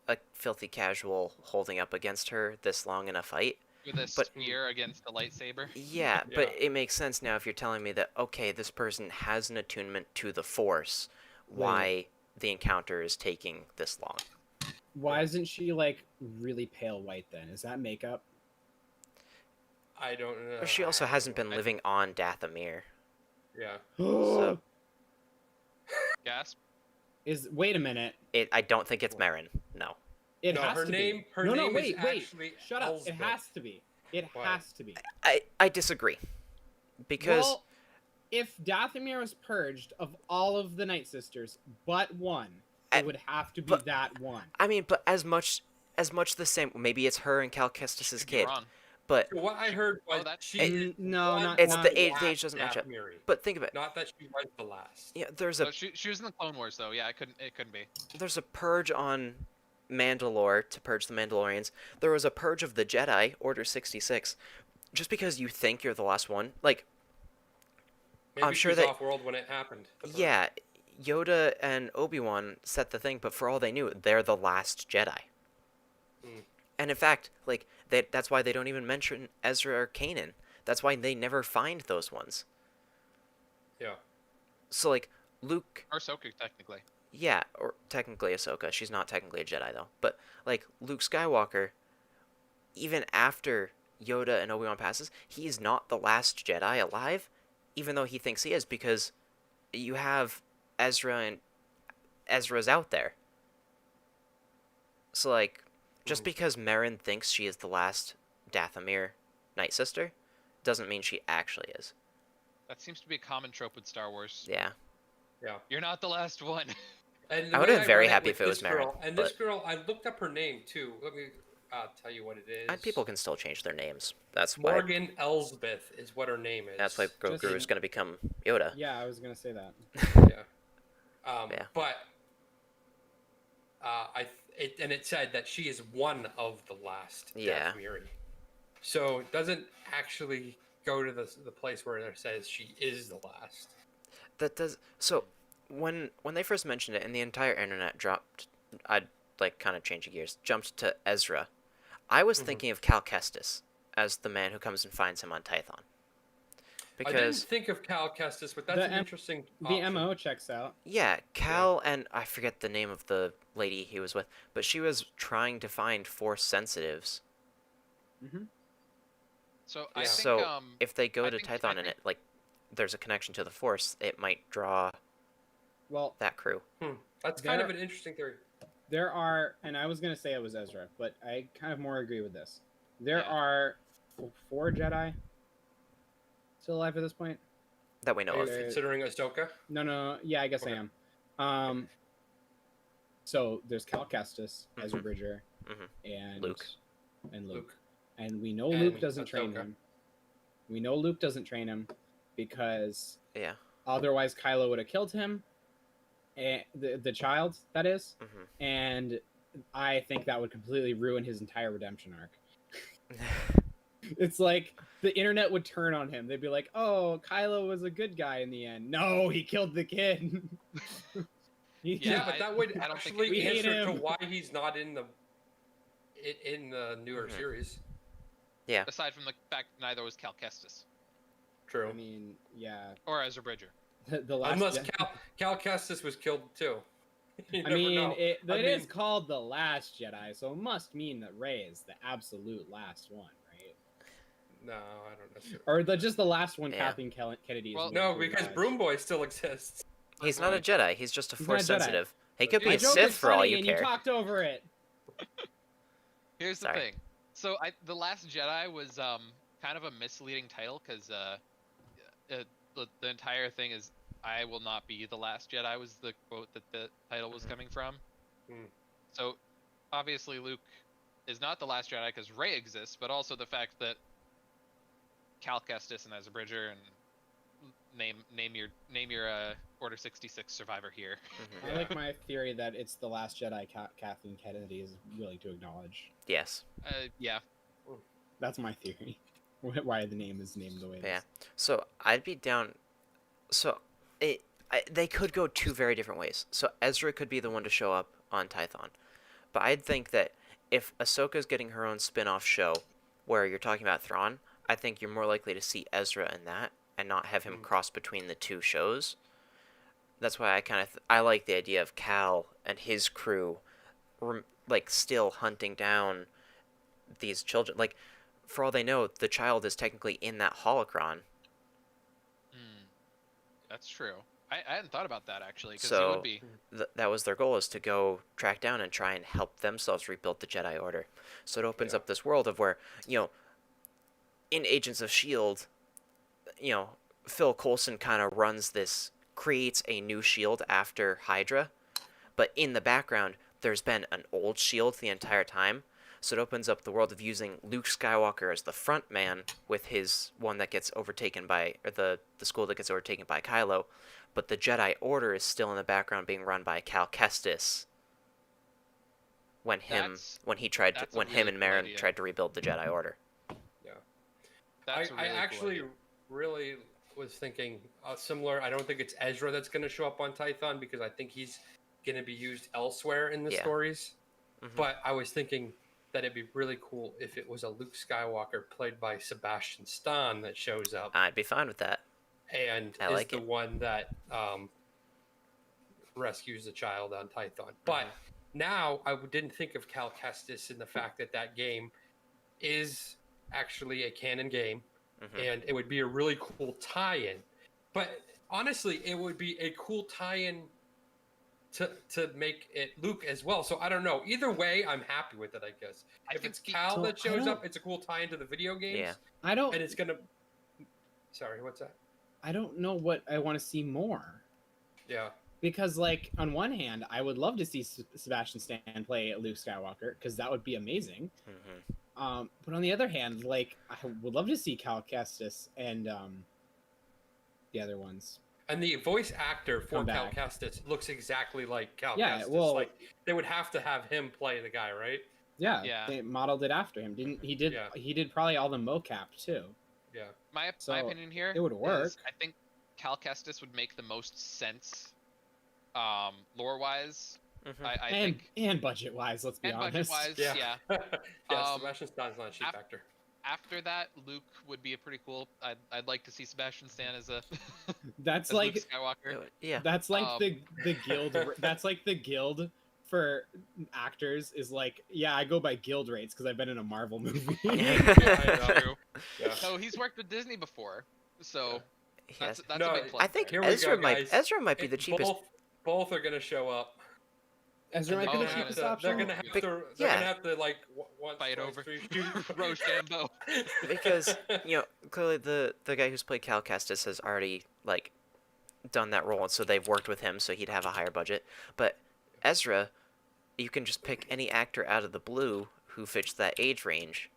a filthy casual holding up against her this long in a fight? With a But- spear against a lightsaber. Yeah, but it makes sense now if you're telling me that, okay, this person has an attunement to the Force. Why the encounter is taking this long? Why isn't she really pale white then? Is that makeup? I don't know. She also hasn't been living on Dathomir. Yeah. So Gasp. Wait a minute. I don't think it's Marin. No. It No, has her to name- be. her no, name is wait. actually Shut up. It Elsbeth. has to be. It Why? has to be. I disagree. Because Well, if Dathomir was purged of all of the Night Sisters but one, I- it would have to be but- that one. I mean, but as much the same. Maybe it's her and Cal Kestis's Could be kid. wrong. But So what I heard was that's- she N- is no, one not- it's of not- the age last doesn't match up. Dathomiri. But think of it. Not that she was the last. Yeah, She was in the Clone Wars though. Yeah, it couldn't be. there's a purge on Mandalore to purge the Mandalorians. There was a purge of the Jedi, Order 66. Just because you think you're the last one, like, Maybe I'm she sure was that- off-world when it happened. yeah, Yoda and Obi-Wan set the thing, but for all they knew, they're the last Jedi. Mm. And in fact, like, that's why they don't even mention Ezra or Kanan. That's why they never find those ones. Yeah. So, like, Luke... Or Ahsoka, technically. Yeah, or technically Ahsoka. She's not technically a Jedi, though. But, like, Luke Skywalker, even after Yoda and Obi-Wan passes, he's not the last Jedi alive, even though he thinks he is, because you have Ezra and Ezra's out there. So, like, just because Merrin thinks she is the last Dathomir Night Sister, doesn't mean she actually is. That seems to be a common trope with Star Wars. Yeah. Yeah. You're not the last one. And I the would way have been very read happy with if it was this girl, Merrin, And but- this girl, I looked up her name too. Let me tell you what it is. And people can still change their names. That's why. Morgan Elsbeth is what her name is. That's why Just- Grogu is going to become Yoda. Yeah, I was gonna say that. Yeah. Yeah. But it said that she is one of the last Yeah. Dathomiri. So it doesn't actually go to the place where it says she is the last. That does. So when they first mentioned it, and the entire internet dropped, I'd like kind of changing gears, jumped to Ezra. I was thinking of Cal Kestis as the man who comes and finds him on Tython. I didn't Because think of Cal Kestis, but that's The an M- interesting The option. MO checks out. yeah, Cal and I forget the name of the lady he was with, but she was trying to find Force sensitives. Mm-hmm. So Yeah. I think So if they go I to think- Tython and it like there's a connection to the Force, it might draw Well, that crew. That's kind of There- an interesting theory. there are, and I was gonna say it was Ezra, but I kind of more agree with this. There Yeah. are 4 Jedi still alive at this point. That we know Are of. you There- considering Ahsoka? No. Yeah, I guess Okay. I am. So there's Cal Kestis, Ezra Mhm. Bridger, Mhm. and Luke. Luke. And we know And Luke doesn't train Ahsoka. him. We know Luke doesn't train him because Yeah. otherwise Kylo would have killed him, and the child that is, hmm and I think that would completely ruin his entire redemption arc. It's like the internet would turn on him. They'd be like, "Oh, Kylo was a good guy in the end. No, he killed the kid." Yeah, Yeah, but that would I don't think actually we hate answer to him. why he's not in the newer Mhm. series. Yeah. aside from the fact neither was Cal Kestis True. I mean, yeah. or Ezra Bridger. The last. Unless Cal Kestis was killed too. You I never mean, know. it I is mean- called the Last Jedi, so it must mean that Rey is the absolute last one, right? No, I don't necessarily. Or just the last one, Yeah. Kathleen Kennedy. Is Well, in No, the because Lodge. Broom Boy still exists. He's not a Jedi. He's just a He's Force not a Jedi. sensitive. He could be My a joke Sith is for all funny you and care. You talked over it. Here's the Sorry. thing. So the Last Jedi was kind of a misleading title because the entire thing is "I will not be the last Jedi" was the quote that the title was Mhm. coming from. Hmm. So obviously Luke is not the last Jedi because Rey exists, but also the fact that Cal Kestis and Ezra Bridger and name your Order 66 survivor here. Mhm. I like my theory that it's the Last Jedi. Kathleen Kennedy is willing to acknowledge. Yes. Yeah. That's my theory. Why the name is named the way it Yeah. is. So I'd be down. So they could go two very different ways. So Ezra could be the one to show up on Tython, but I'd think that if Ahsoka's getting her own spin-off show, where you're talking about Thrawn, I think you're more likely to see Ezra in that and not have him cross between the two shows. That's why I kind of I like the idea of Cal and his crew, like still hunting down these children. Like, for all they know, the child is technically in that holocron. That's true. I hadn't thought about that actually because So- it would be. That was their goal, is to go track down and try and help themselves rebuild the Jedi Order. So it opens Yeah. up this world of where, in Agents of S.H.I.E.L.D., Phil Coulson kind of creates a new S.H.I.E.L.D. after Hydra, but in the background, there's been an old S.H.I.E.L.D. the entire time, so it opens up the world of using Luke Skywalker as the front man with his one that gets overtaken by, or the school that gets overtaken by Kylo, but the Jedi Order is still in the background being run by Cal Kestis when him and Marin tried to rebuild the Jedi Order. Yeah. That's I actually really was thinking similar. I don't think it's Ezra that's going to show up on Tython because I think he's going to be used elsewhere in the stories. Mm-hmm. But I was thinking that it'd be really cool if it was a Luke Skywalker played by Sebastian Stan that shows up. I'd be fine with that. And is the one that rescues the child on Tython. But now I didn't think of Cal Kestis in the fact that game is actually a canon game, and it would be a really cool tie-in. But honestly, it would be a cool tie-in to make it Luke as well. So I don't know. Either way, I'm happy with it, I guess. If it's Cal that shows up, it's a cool tie-in to the video games. Yeah. And it's going to... Sorry, what's that? I don't know what I want to see more. Yeah. Because, like, on one hand, I would love to see Sebastian Stan play Luke Skywalker, because that would be amazing. But on the other hand, like, I would love to see Cal Kestis and the other ones. And the voice actor for Cal Kestis looks exactly like Cal Kestis. Yeah, well, like, they would have to have him play the guy, right? Yeah, they modeled it after him. He did probably all the mocap too. Yeah. My opinion here, it would work. I think Cal Kestis would make the most sense, lore-wise. I think, and budget-wise, let's be honest. Budget-wise, yeah. Sebastian Stan's not a cheap actor. After that, Luke would be a pretty cool. I'd like to see Sebastian Stan as a. That's as like Luke Skywalker. Yeah. That's like the guild. That's like the guild for actors is like, yeah, I go by guild rates because I've been in a Marvel movie. So he's worked with Disney before, so that's a big plus. I think Ezra might be the cheapest. Both are gonna show up. Ezra might be the cheapest option. They're gonna have to like fight over Rochambeau. Because clearly the guy who's played Cal Kestis has already like done that role, and so they've worked with him, so he'd have a higher budget. But Ezra, you can just pick any actor out of the blue who fits that age range.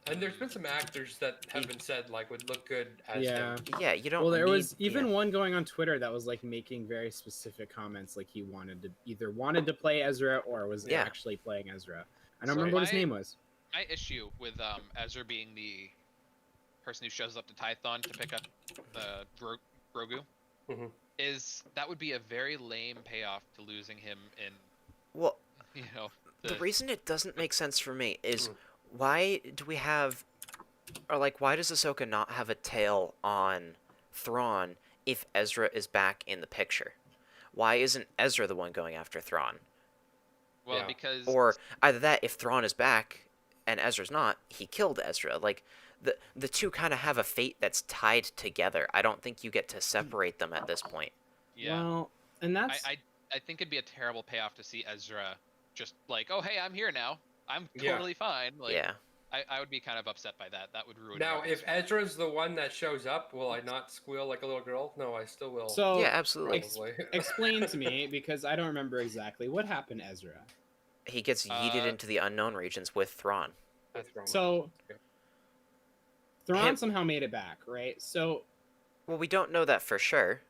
And there's been some actors that have been said like would look good as him. Yeah, you don't. Well, there was even one going on Twitter that was like making very specific comments, like he either wanted to play Ezra or was actually playing Ezra. I don't remember what his name was. My issue with Ezra being the person who shows up to Tython to pick up Grogu is that would be a very lame payoff to losing him in. Well, the reason it doesn't make sense for me is. Why do we have, or like, why does Ahsoka not have a tail on Thrawn if Ezra is back in the picture? Why isn't Ezra the one going after Thrawn? Well, because... Or either that, if Thrawn is back and Ezra's not, he killed Ezra. Like, the two kind of have a fate that's tied together. I don't think you get to separate them at this point. Yeah. Well, and that's... I think it'd be a terrible payoff to see Ezra just like, oh, hey, I'm here now. I'm totally fine. Like, I would be kind of upset by that. That would ruin. Now, if Ezra's the one that shows up, will I not squeal like a little girl? No, I still will. So yeah, absolutely. Explain to me, because I don't remember exactly what happened, Ezra. He gets yeeted into the unknown regions with Thrawn. So Thrawn somehow made it back, right? So, well, we don't know that for sure.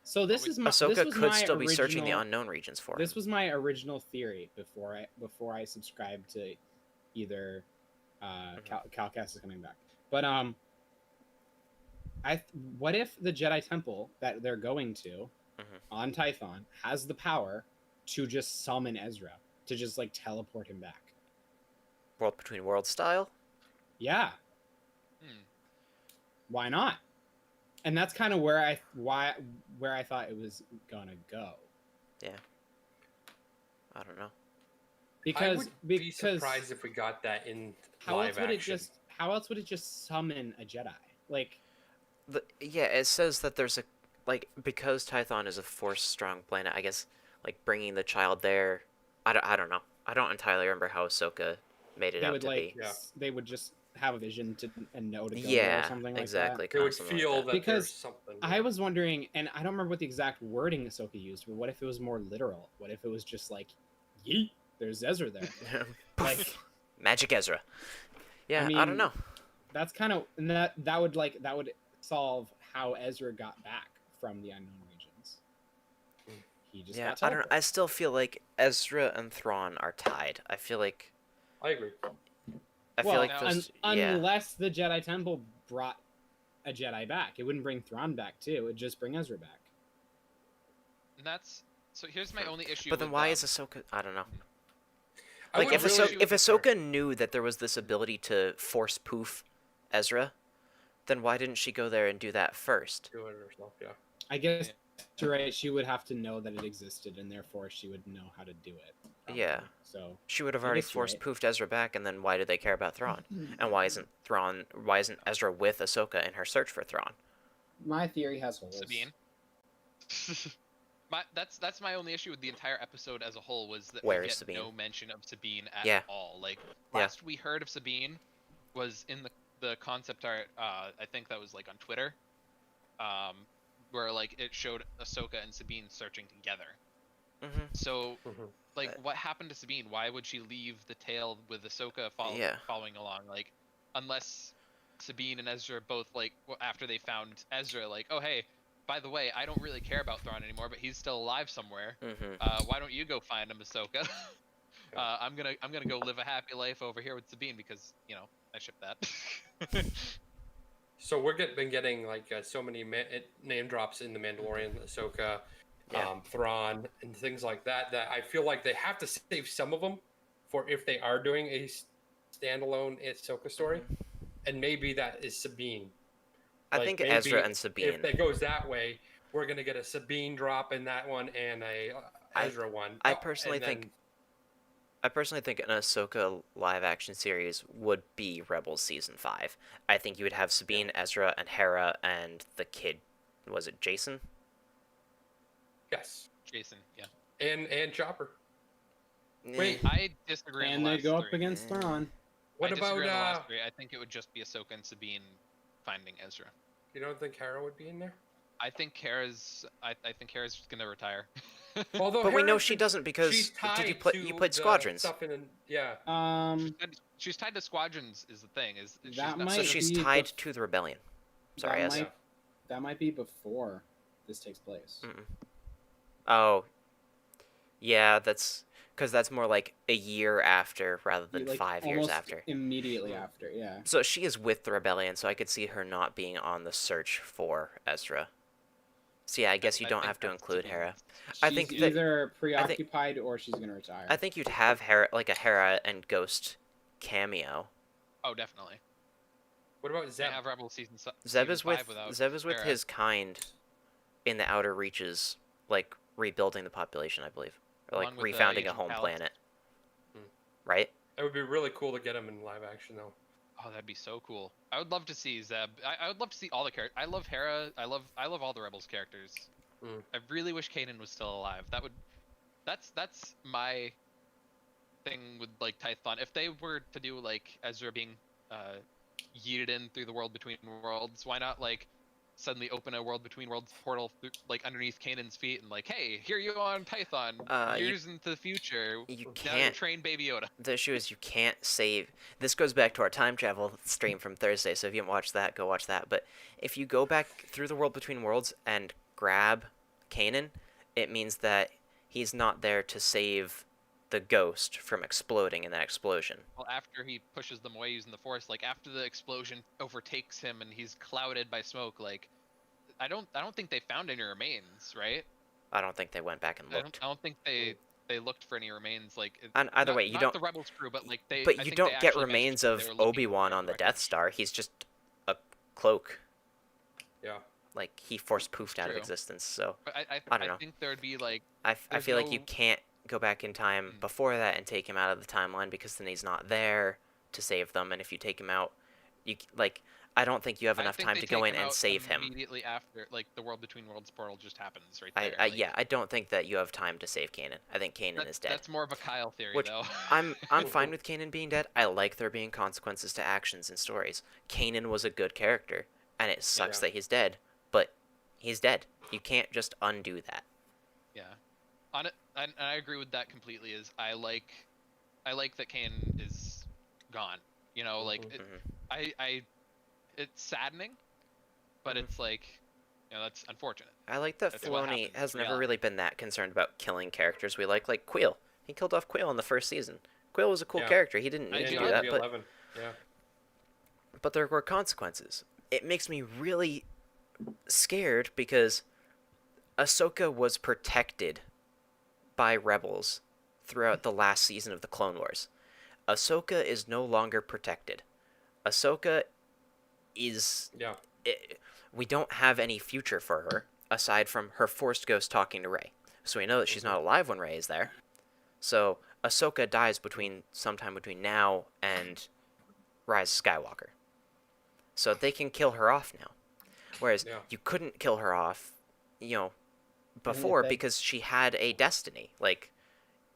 So Ahsoka could still be searching the unknown regions for him. This was my original theory before I subscribed to either Cal Kestis coming back. But what if the Jedi Temple that they're going to on Tython has the power to just summon Ezra, to just like teleport him back? World Between Worlds style? Yeah. Why not? And that's kind of where I thought it was gonna go. Yeah. I don't know. I would be surprised if we got that in live action. How else would it just summon a Jedi? Like, it says that there's because Tython is a force-strong planet. I guess bringing the child there. I don't know. I don't entirely remember how Ahsoka made it out to be. They would just have a vision and know to go there or Yeah, something like exactly. They would Constantly feel like that Because there's something. I was wondering, and I don't remember what the exact wording Ahsoka used, but what if it was more literal? What if it was just like, yeet, there's Ezra there? Like, Magic Ezra. Yeah, I don't mean, know. that's kind of, and that would solve how Ezra got back from the unknown regions. He just Yeah, got I don't know. teleported. I still feel like Ezra and Thrawn are tied. I feel like I agree. those. Unless the Jedi Temple brought a Jedi back, it wouldn't bring Thrawn back too. It would just bring Ezra back. And that's so. Here's my only issue. But then with, why is Ahsoka? I don't know. I Like would if really- Ahsoka knew that there was this ability to force poof Ezra, then why didn't she go there and do that first? do it herself, yeah. I guess you're right. She would have to know that it existed, and therefore she would know how to do it. probably. Yeah. So She would have I already guess you're forced right. poofed Ezra back, and then why do they care about Thrawn? And why isn't Ezra with Ahsoka in her search for Thrawn? my theory has holes. Sabine. That's my only issue with the entire episode as a whole was that Where we is get Sabine? no mention of Sabine at Yeah. all. Like Yeah. last we heard of Sabine was in the concept art. I think that was like on Twitter, where like it showed Ahsoka and Sabine searching together. Mm-hmm. So Mhm. like, what happened to Sabine? Why would she leave the tail with Ahsoka Yeah. following along? Like, unless Sabine and Ezra both like after they found Ezra, like, oh hey, by the way, I don't really care about Thrawn anymore, but he's still alive somewhere. Mm-hmm. Why don't you go find him, Ahsoka? I'm gonna go live a happy life over here with Sabine because I ship that. So been getting like so many name drops in the Mandalorian, Ahsoka, Yeah. Thrawn, and things like that. That I feel like they have to save some of them for if they are doing a standalone Ahsoka story, and maybe that is Sabine. I Like, think maybe Ezra and Sabine. If it goes that way, we're gonna get a Sabine drop in that one and a Ezra one. I personally think an Ahsoka live action series would be Rebels season 5. I think you would have Sabine, Ezra, and Hera, and the kid. Was it Jason? yes, Jason, yeah. and Chopper. Wait, I disagree. on And the they last go up three. against Thrawn. What I disagree on the about last three. I think it would just be Ahsoka and Sabine finding Ezra. you don't think Hera would be in there? I think Kara's gonna retire. Although but we know Hera she should- doesn't because she's tied you to played the Squadrons. Stuff yeah. She's tied to Squadrons is the thing. She's That not- might So she's be tied bef- to the rebellion. Sorry, that Ezra. might, that might be before this takes place. Mm-mm. Oh, yeah, that's because that's more like a year after rather than Like, 5 years almost after. Immediately after, yeah. So she is with the rebellion, so I could see her not being on the search for Ezra. So yeah, I guess you I don't think have to that's include Sabine. Hera. She's I think that- either preoccupied or she's gonna retire. I think you'd have Hera, like a Hera and Ghost cameo. Oh, definitely. What about They Zeb? have Rebel season Zeb 5 is with without Hera. his kind in the outer reaches, like rebuilding the population, I believe, or like Along with, refounding a Agent home Pal. planet. Hmm. Right? It would be really cool to get him in live action, though. Oh, that'd be so cool. I would love to see Zeb. I would love to see all the characters. I love Hera. I love all the Rebels characters. Mm. I really wish Kanan was still alive. That's my thing with like Tython. If they were to do like Ezra being yeeted in through the world between worlds, why not like suddenly open a world between worlds portal like underneath Kanan's feet and like, hey, here you are on Tython. Years into the future. You Now can't. train Baby Yoda. The issue is you can't save. This goes back to our time travel stream from Thursday, so if you haven't watched that, go watch that. But if you go back through the world between worlds and grab Kanan, it means that he's not there to save the ghost from exploding in that explosion. Well, after he pushes them away using the Force, like after the explosion overtakes him and he's clouded by smoke, like I don't think they found any remains, right? I don't think they went back and looked. I don't think they looked for any remains. Like And either not- way, you not don't. the Rebels crew, but like they. But I you think don't they get actually mentioned remains they of were looking Obi-Wan for on the wreckage. Death Star. He's just a cloak. Yeah. Like he force poofed out of True. existence. So But I don't know. think there would be like I There's feel like you no- can't go back in time before that and take him out of the timeline because then he's not there to save them. And if you take him out, you like I don't think you have I enough think time they to go take in him and out save him. immediately after, like, the World Between Worlds portal just happens right I, there. I like, yeah, I don't think that you have time to save Kanan. I think Kanan is dead. That's more of a Kyle theory, Which though. I'm fine with Kanan being dead. I like there being consequences to actions and stories. Kanan was a good character, and it sucks that he's dead, but he's dead. You can't just undo that. Yeah, on it, and I agree with that completely. Is I like that Kanan is gone. You know, like it's saddening, but it's like, you know, that's unfortunate. I like that That's what Filoni happens, has never reality. really been that concerned about killing characters we like Quill. He killed off Quill in the first season. Quill was a cool character. He didn't need to do that, but there were consequences. It makes me really scared because Ahsoka was protected by rebels throughout the last season of the Clone Wars. Ahsoka is no longer protected. Ahsoka is... we don't have any future for her, aside from her Force Ghost talking to Rey. So we know that she's not alive when Rey is there. So Ahsoka dies sometime between now and Rise of Skywalker. So they can kill her off now. Whereas you couldn't kill her off, before because she had a destiny. Like,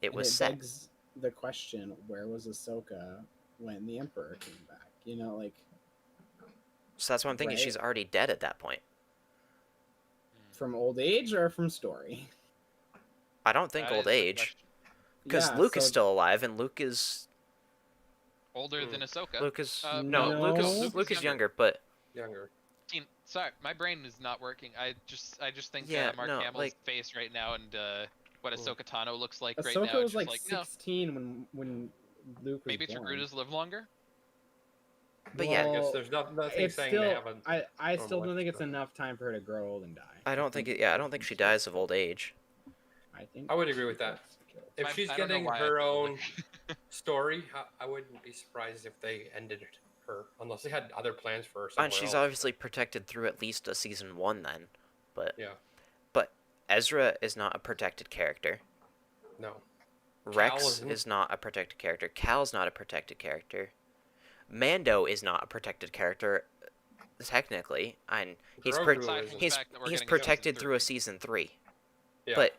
it was set. Begs the question, where was Ahsoka when the Emperor came back? You know, like... So that's what I'm thinking. Right? She's already dead at that point. From old age or from story? I don't think old age. Because Luke is still alive, and Luke is... older than Ahsoka. Luke is... no, Luke is younger, but... Younger. Sorry, my brain is not working. I just think Mark Hamill's face right now and what Ahsoka Tano looks like right now. Ahsoka was like like 16 when Luke was maybe born. Togrutas live longer? But I guess there's nothing saying they haven't. I still don't think it's enough time for her to grow old and die. I don't think I don't think she dies of old age. I would agree with that. If she's getting her own story, I wouldn't be surprised if they ended her, unless they had other plans for her somewhere And she's else. obviously protected through at least a season 1 then. But But Ezra is not a protected character. No. Rex is not a protected character. Cal's not a protected character. Mando is not a protected character, technically, and he's protected through a season 3. Yeah. But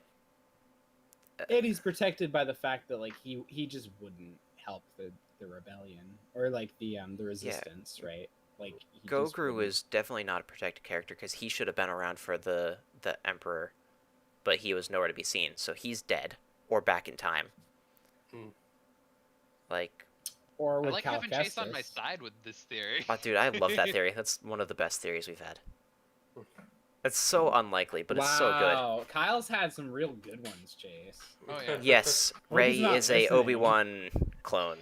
and he's protected by the fact that like he just wouldn't help the rebellion or like the resistance, right? Like Gogru is definitely not a protected character because he should have been around for the Emperor, but he was nowhere to be seen, so he's dead or back in time. Like, or with I like having Chase on my side with this theory. Oh, dude, I love that theory. That's one of the best theories we've had. It's so unlikely, but it's so good. Wow, Kyle's had some real good ones, Chase. Oh yeah. Yes, Rey is a Obi-Wan clone.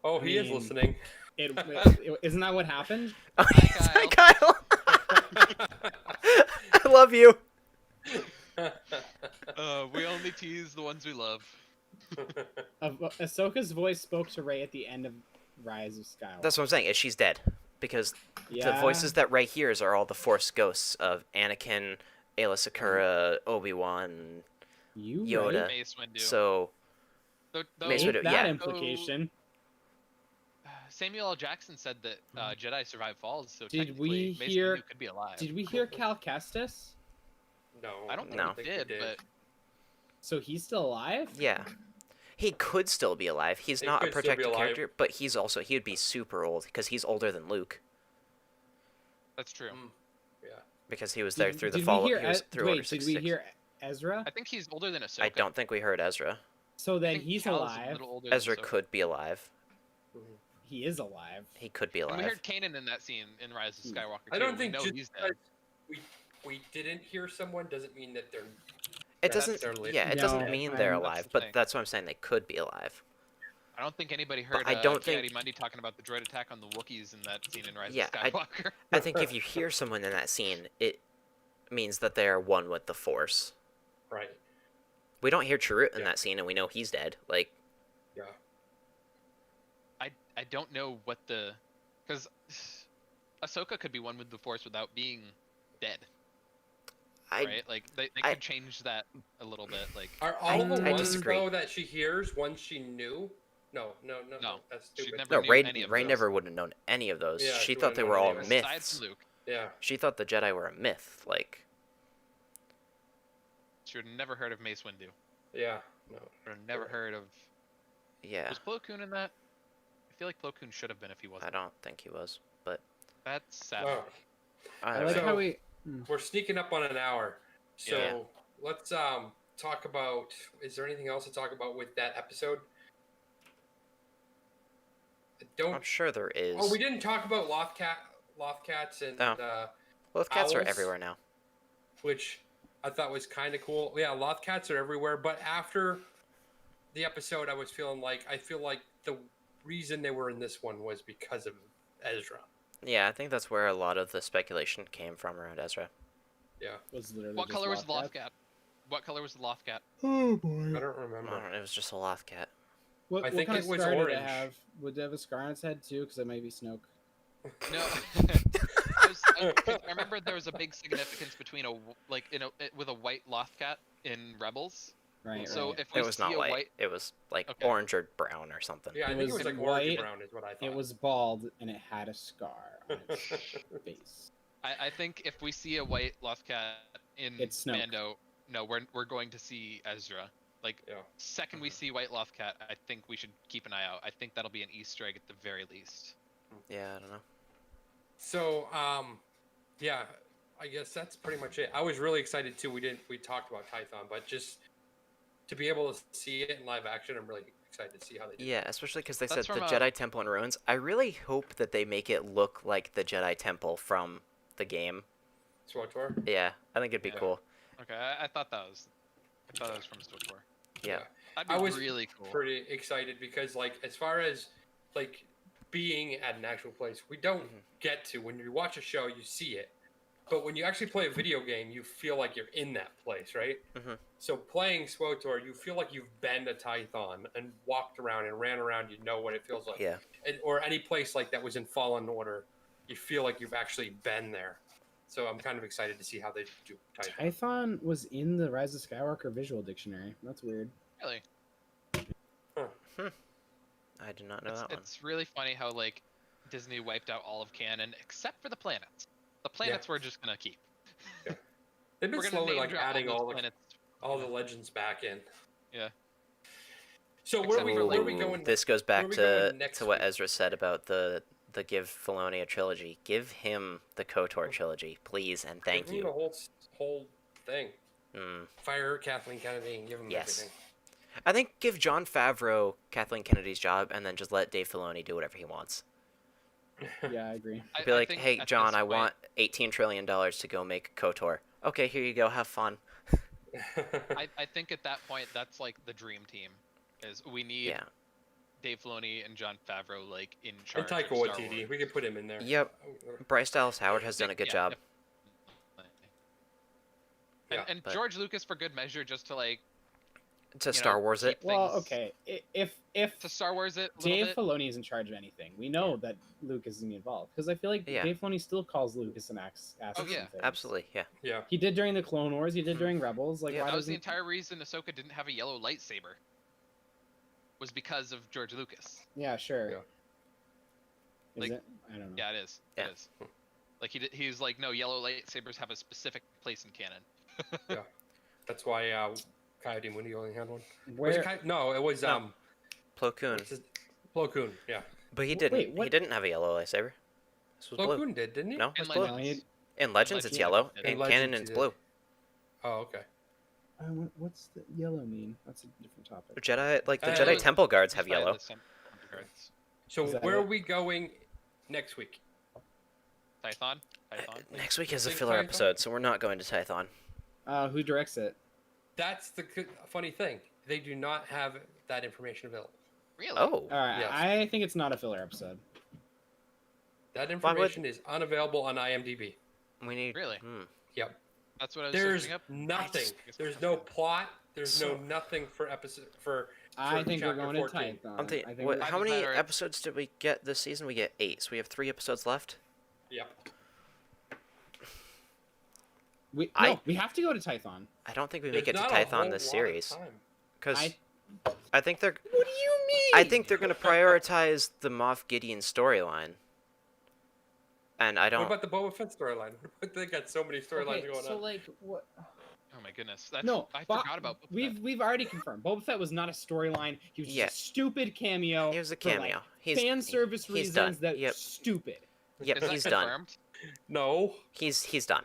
Oh, he is listening. Isn't that what happened? Hi, Kyle. I love you. We only tease the ones we love. Ahsoka's voice spoke to Rey at the end of Rise of Skywalker. That's what I'm saying. She's dead because the voices that Rey hears are all the Force ghosts of Anakin, Aayla Secura, Obi-Wan, Yoda. Mace Windu. So, Mace Windu, that implication. Samuel L. Jackson said that Jedi survive falls, so Mace Windu could be alive. Did we hear Cal Kestis? No, I don't think we did, but so he's still alive? Yeah. He could still be alive. He's not a protected character, but he would be super old because he's older than Luke. That's true. Yeah. Because he was there through the fall. Did we hear Ezra? I think he's older than Ahsoka. I don't think we heard Ezra. So then he's alive. Ezra could be alive. He is alive. He could be alive. And we heard Kanan in that scene in Rise of Skywalker. I don't think he's dead. We didn't hear someone doesn't mean that they're. It doesn't. Yeah, it doesn't mean they're alive, but that's what I'm saying. They could be alive. I don't think anybody heard Ki-Adi-Mundi talking about the droid attack on the Wookiees in that scene in Rise of Skywalker. I think if you hear someone in that scene, it means that they are one with the Force. Right. We don't hear Chirrut in that scene, and we know he's dead. Like. Yeah. I don't know what because Ahsoka could be one with the Force without being dead. Right? Like they could change that a little bit. Like are all the ones though that she hears ones she knew? No. No, That's she stupid. never No, knew Rey, any of Rey those. never would have known any of those. Yeah, She she thought wouldn't they have were known all any of those. Besides myths. Luke, Yeah. She thought the Jedi were a myth. Like, she would have never heard of Mace Windu. Yeah. No. Or never heard of. yeah, Was Plo Koon in that? I feel like Plo Koon should have been if he I wasn't. don't think he was, but That's sad. Oh, I either like way. how we. we're sneaking up on an hour. So Yeah. let's talk about. Is there anything else to talk about with that episode? Don't. I'm sure there is. Oh, we didn't talk about Lothcats and Both cats are owls? everywhere now. which I thought was kind of cool. Yeah, Lothcats are everywhere, but after the episode, I feel like the reason they were in this one was because of Ezra. Yeah, I think that's where a lot of the speculation came from around Ezra. Yeah, Was literally What just color was the Lothcat. Lothcat? What color was the Lothcat? Oh I boy. don't I remember. don't know, it was just a Lothcat. What, I what think kind it of was scar did it orange. have? Would it have a scar on its head too? Because it might be Snoke. No, I remember there was a big significance between with a white Lothcat in Rebels. Right. So right. if we It was see not a white. white, It was like Okay. orange or brown or something. Yeah, I It think it was was like white, orange brown is what I thought. It was bald and it had a scar on its face. I think if we see a white Lothcat in It's Snoke. Mando, no, we're going to see Ezra. Like Yeah. second we see white Lothcat, I think we should keep an eye out. I think that'll be an Easter egg at the very least. Yeah, I don't know. So, yeah, I guess that's pretty much it. I was really excited too. We talked about Tython, but just to be able to see it in live action, I'm really excited to see how they do. Yeah, especially because they That's said the from, Jedi Temple in ruins. I really hope that they make it look like the Jedi Temple from the game. SWTOR? Yeah, I think it'd be Yeah. cool. Okay, I thought that was from SWTOR. Yeah. That'd be I was really cool. pretty excited because, like, as far as like being at an actual place, we don't get to. When you watch a show, you see it, but when you actually play a video game, you feel like you're in that place, right? Mhm. So playing SWTOR, you feel like you've been to Tython and walked around and ran around. You know what it feels like. Yeah. Or any place like that was in Fallen Order, you feel like you've actually been there. So I'm kind of excited to see how they do Tython. Tython was in the Rise of Skywalker visual dictionary. That's weird. Really, I did not know that one. it's really funny how like Disney wiped out all of canon except for the planets. The planets we're just gonna keep. They've been We're gonna slowly name like drop adding those all the planets. legends back in. Yeah. So Except where for, are like, we going? This goes where back are we to going next what week? Ezra said about the give Filoni a trilogy. Give him the KOTOR trilogy, please, and thank Give him the you. whole thing. Mm. Fire Kathleen Kennedy and give him Yes. everything. I think give John Favreau Kathleen Kennedy's job, and then just let Dave Filoni do whatever he wants. Yeah, I agree. Be like, think hey, at John, this I point- want $18 trillion to go make KOTOR. Okay, here you go. Have fun. I think at that point that's like the dream team, is we need Yeah. Dave Filoni and John Favreau like in and charge. Taika of Star Waititi, Wars. we could put him in there. Yep. Bryce Dallas Howard has done a good Yeah, job. definitely. Yeah, And but- George Lucas for good measure, just to like To you Star know, Wars it. keep Well, things- okay. If to Star Wars it a little Dave bit. Filoni is in charge of anything, we know that Lucas isn't involved because I feel like Yeah. Dave Filoni still calls Lucas an ass. Oh, yeah. Absolutely, yeah. Yeah. He did during the Clone Wars. He did Mhm. during Rebels. Like, Yeah, why That was the doesn't? entire reason Ahsoka didn't have a yellow lightsaber. Was because of George Lucas. Yeah, sure. Yeah. Is Like- it? I don't know. Yeah, it is. Yeah. It is. Like he's like, no, yellow lightsabers have a specific place in canon. That's why Coyote Mooney only had one. Was Where? it no, it was No. Plo Koon. what's his- Plo Koon. Yeah, But he Wait, didn't. He what? didn't have a yellow lightsaber. This was Plo blue. Koon did, didn't he? No, In it's blue. Legends. Legends. In Legends, it's Legends, yellow. yeah. In In Legends, canon, he it's did. blue. Oh, okay. What's the yellow mean? That's a different topic. Jedi, like the Uh, Jedi Temple guards have Just by yellow. the guards. So Is that where it? are we going next week? Tython. Next week is a Think filler Tython? episode, so we're not going to Tython. Who directs it? That's the funny thing. They do not have that information available. Really? Oh, All right, Yes. I think it's not a filler episode. That Why would- information is unavailable on IMDb. we need. Really? Yep. That's what I was There's searching up. nothing. just- There's no plot. There's So- no nothing for episode for. I think we're chapter going 14. to Tython. I'm thinking, I think what, we're- how Doesn't many matter. episodes did we get this season? We get 8, so we have 3 episodes left. Yep. we have to go to Tython. I don't think we There's make it to not a whole Tython this lot of series time. because I- I think they're. What do you I think they're going to prioritize the Moff Gideon storyline. And I What don't. about the Boba Fett storyline? They got so many storylines going so on. like what? Oh my goodness. That's No, I forgot about Boba Fett. we've already confirmed. Boba Fett was not a storyline. He was just Yeah. a stupid cameo. It was a for, like, cameo. He's fan service he's reasons done. that Yep. stupid. Yep, Is that he's done. confirmed? No. He's done.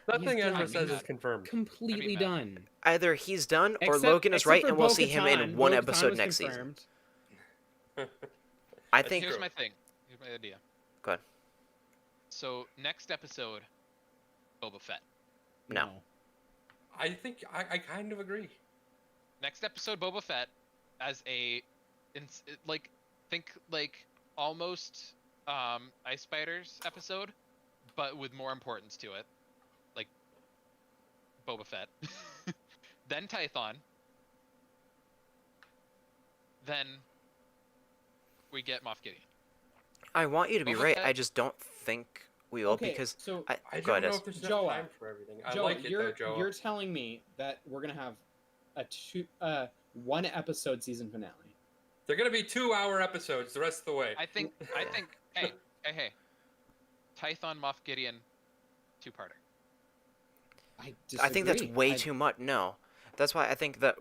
Nothing He's Ezra done. says is He's confirmed. Completely mad. done. Either he's done or Except- Logan is except right for and we'll see him in Bo-Katan. one Bo-Katan episode was next confirmed. season. I think. true. Here's my thing. Here's my idea. Go ahead. So next episode, Boba Fett. No. I think I kind of agree. Next episode, Boba Fett as think almost Ice Spiders episode, but with more importance to it, like Boba Fett. Then Tython. Then we get Moff Gideon. I want you to be Boba right. Fett- I just don't think we will Okay, because. so I Go don't ahead, know Ez. if there's enough Joa, time for everything. I Joe, like it though, Joe. you're telling me that we're gonna have a one episode season finale. They're gonna be 2-hour episodes the rest of the way. I think. Hey. Tython, Moff Gideon, 2-parter. I I think that's disagree. way too much. No, that's why I think that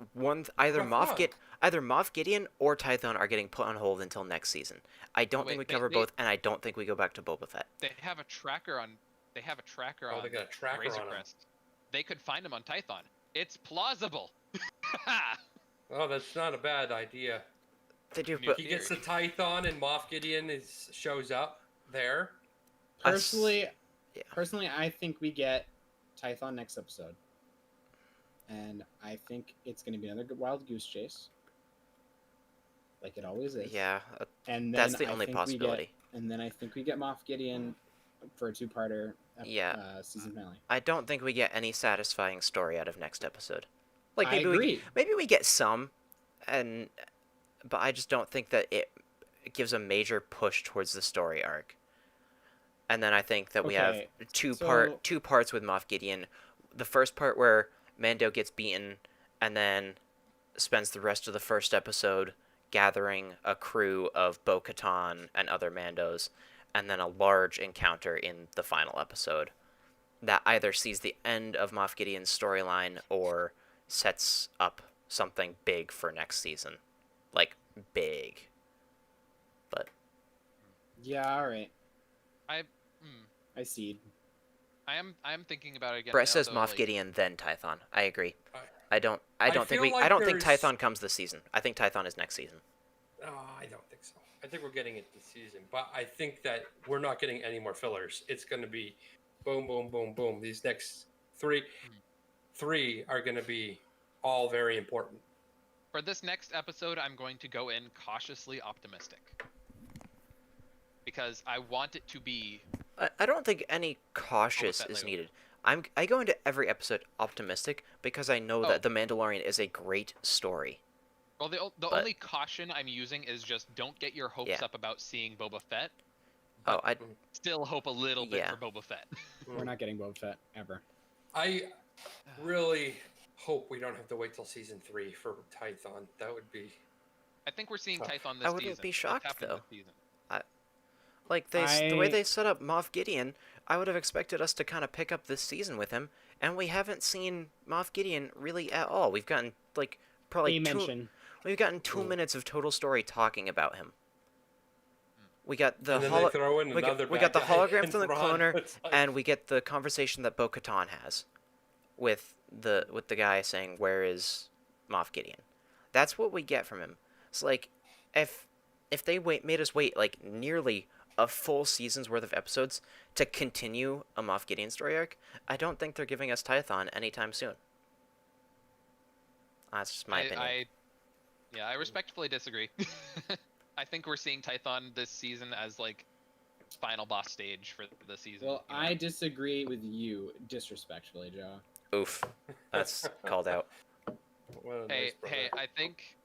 either Moff Gideon or Tython are getting put on hold until next season. I don't think we cover both, and I don't think we go back to Boba Fett. They have a tracker on. They have a tracker Oh, on they got a tracker Razor on 'em. Crest. They could find him on Tython. It's plausible. Oh, that's not a bad idea. They do, New but He gets the Tython and Moff Gideon shows up there. Personally, yeah. I think we get Tython next episode, and I think it's going to be another good wild goose chase, like it always is. yeah, and then that's the I only think we possibility. and then I think we get Moff Gideon for a 2-parter. Season finale. I don't think we get any satisfying story out of next episode. Like I maybe agree. maybe we get some, but I just don't think that it gives a major push towards the story arc. And then I think that we have Okay, two so- parts with Moff Gideon. The first part where Mando gets beaten, and then spends the rest of the first episode gathering a crew of Bo-Katan and other Mandos, and then a large encounter in the final episode that either sees the end of Moff Gideon's storyline or sets up something big for next season. Like, big. But Yeah, all right. I see. I am thinking about it again. Brett now, says though, Moff like, Gideon, then Tython. I agree. I- I don't think feel like I don't think there's- Tython comes this season. I think Tython is next season. Oh, I don't think so. I think we're getting it this season, but I think that we're not getting any more fillers. It's going to be boom, boom, boom, boom. These next three are going to be all very important. For this next episode, I'm going to go in cautiously optimistic. Because I want it to be I don't think any cautious Fett is Lego. needed. I go into every episode optimistic because I know Oh. that The Mandalorian is a great story. well. The But- only caution I'm using is just don't get your hopes Yeah. up about seeing Boba Fett. Oh, I Still hope a little bit Yeah. for Boba Fett. We're not getting Boba Fett ever. I really hope we don't have to wait till season 3 for Tython. That would be. I think we're seeing Tough. Tython this I wouldn't season. be It's shocked, happening though. this season. like the way I- they set up Moff Gideon. I would have expected us to kind of pick up this season with him, and we haven't seen Moff Gideon really at all. We've gotten like probably A mention. We've gotten 2 minutes of total story talking about him. We got the and then they throw in we got, another we got the bad guy hologram and from the Thrawn. cloner, It's like- and we get the conversation that Bo-Katan has with the guy saying, "Where is Moff Gideon?" That's what we get from him. It's like if they made us wait like nearly a full season's worth of episodes to continue a Moff Gideon story arc, I don't think they're giving us Tython anytime soon. That's just my opinion. I respectfully disagree. I think we're seeing Tython this season as like final boss stage for the season. Well, you know? I disagree with you disrespectfully, Joe. Oof, that's called out. What a Hey, nice brother. I think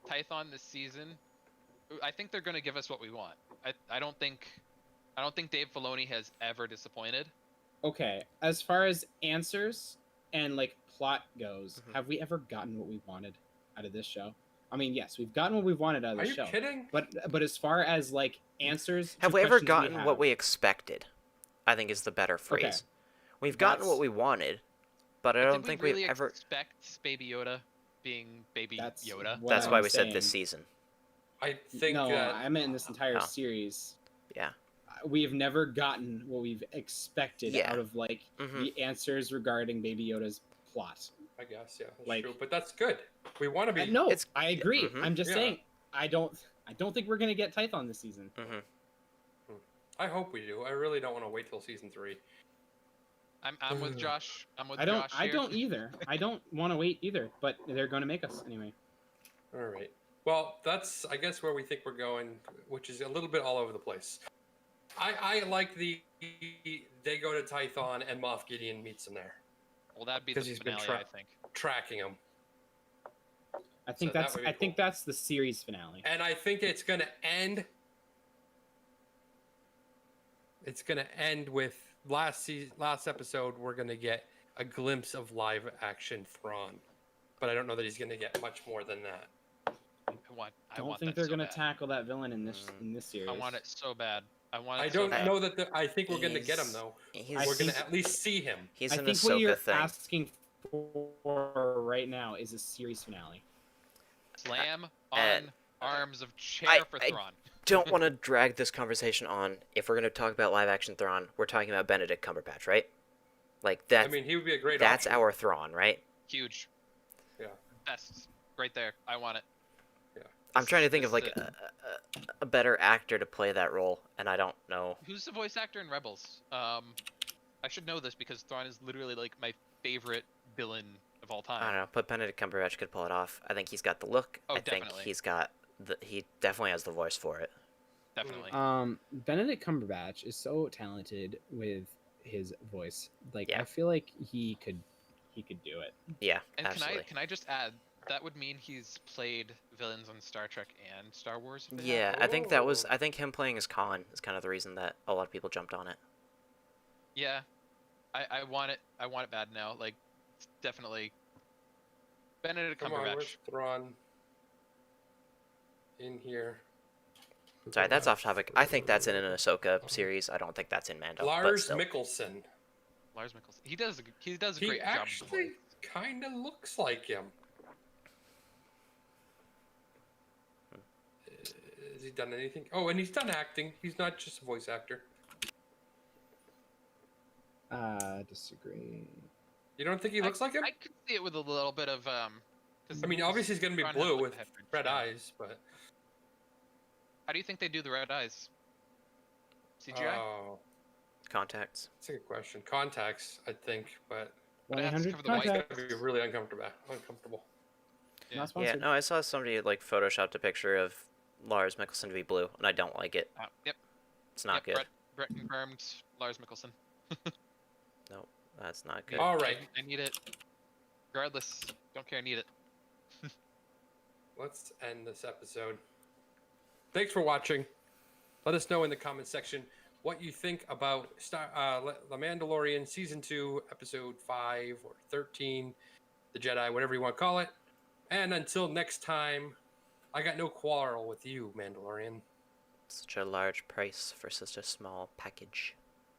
Tython this season. I think they're gonna give us what we want. I don't think Dave Filoni has ever disappointed. Okay, as far as answers and like plot goes, Mhm. have we ever gotten what we wanted out of this show? I mean, yes, we've gotten what we've wanted out of Are the you show. kidding? But as far as like answers, Have to we ever questions gotten have, what we expected? I think is the better phrase. Okay. We've gotten what That's- we wanted, but I But don't did think we really we've ever. expect Baby Yoda being Baby That's Yoda? what That's I'm why we said this saying. season. I think No, that I meant in this entire Oh. series. Yeah. We've never gotten what we've expected Yeah. out of like Mhm. the answers regarding Baby Yoda's plot. I guess, yeah, that's Like- true. But that's good. We want to be. No, It's- I agree. Mhm. I'm just Yeah. saying I don't think we're gonna get Tython this season. Mhm. I hope we do. I really don't want to wait till season 3. I'm with Josh. I'm with I don't Josh I here. don't either. I don't want to wait either, but they're going to make us anyway. All right. Well, that's I guess where we think we're going, which is a little bit all over the place. I like the they go to Tython and Moff Gideon meets him there, Well, that'd be the 'Cause he's been finale, I think. tracking him, I think So that would be I think cool. that's the series finale. and I think it's gonna end. It's gonna end with last episode. We're gonna get a glimpse of live action Thrawn, but I don't know that he's gonna get much more than that. I want Don't think that they're so going to bad. tackle that villain in this series. I want it so bad. I want it I so don't bad. know that. I think we're gonna get him He's- though. He's, I We're gonna think- at least see him. he's I an think what Ahsoka you're thing. asking for right now is a series finale. Slam and- on arms of chair for I- Thrawn. Don't want to drag this conversation on. If we're going to talk about live action Thrawn, we're talking about Benedict Cumberbatch, right? Like that's I mean, he would be a great. that's option. our Thrawn, right? Huge. Yeah. Best. Right there. I want it. I'm trying to think of This like is a better actor to play that role, and I don't know. Who's the voice actor in Rebels? I should know this because Thrawn is literally like my favorite villain of all time. I don't know, but Benedict Cumberbatch could pull it off. I think he's got the look. Oh, I think definitely. he definitely has the voice for it. Definitely. Benedict Cumberbatch is so talented with his voice. Like Yeah. I feel like he could do it. Yeah, and absolutely. can I just add that would mean he's played villains on Star Trek and Star Wars? if they Yeah, have? I think that was. Oh. I think him playing as Khan is kind of the reason that a lot of people jumped on it. Yeah. I want it. I want it bad now. Like, it's definitely Benedict Come on, Cumberbatch. where's Thrawn? In here. Sorry, that's off topic. I think that's in an Ahsoka series. I don't think that's in Mando. but Lars still. Mikkelsen. Lars Mikkelsen. He does a He great job. with the actually voice. kind of looks like him. Has he done anything? Oh, and he's done acting. He's not just a voice actor. Disagree. You don't think he looks like him? I could see it with a little bit of 'cause I mean, obviously he's gonna be Thrawn has, blue like, with the headband, red yeah. eyes, but How do you think they do the red eyes? CGI. oh, Contacts. that's a good question. Contacts, I think, but But it has to 100 cover the white it's contacts. gonna be really uncomfortable. Yeah. Not Yeah, sponsored. no, I saw somebody like photoshopped a picture of Lars Mikkelsen to be blue, and I don't like it. Yep. It's not Yep, good. Brett confirmed. Lars Mikkelsen. No, that's not Good. good. All right, I need it. Regardless, don't care. I need it. let's end this episode. Thanks for watching. Let us know in the comment section what you think about The Mandalorian Season 2, Episode 5 or 13, The Jedi, whatever you want to call it. And until next time, I got no quarrel with you, Mandalorian. Such a large price for such a small package.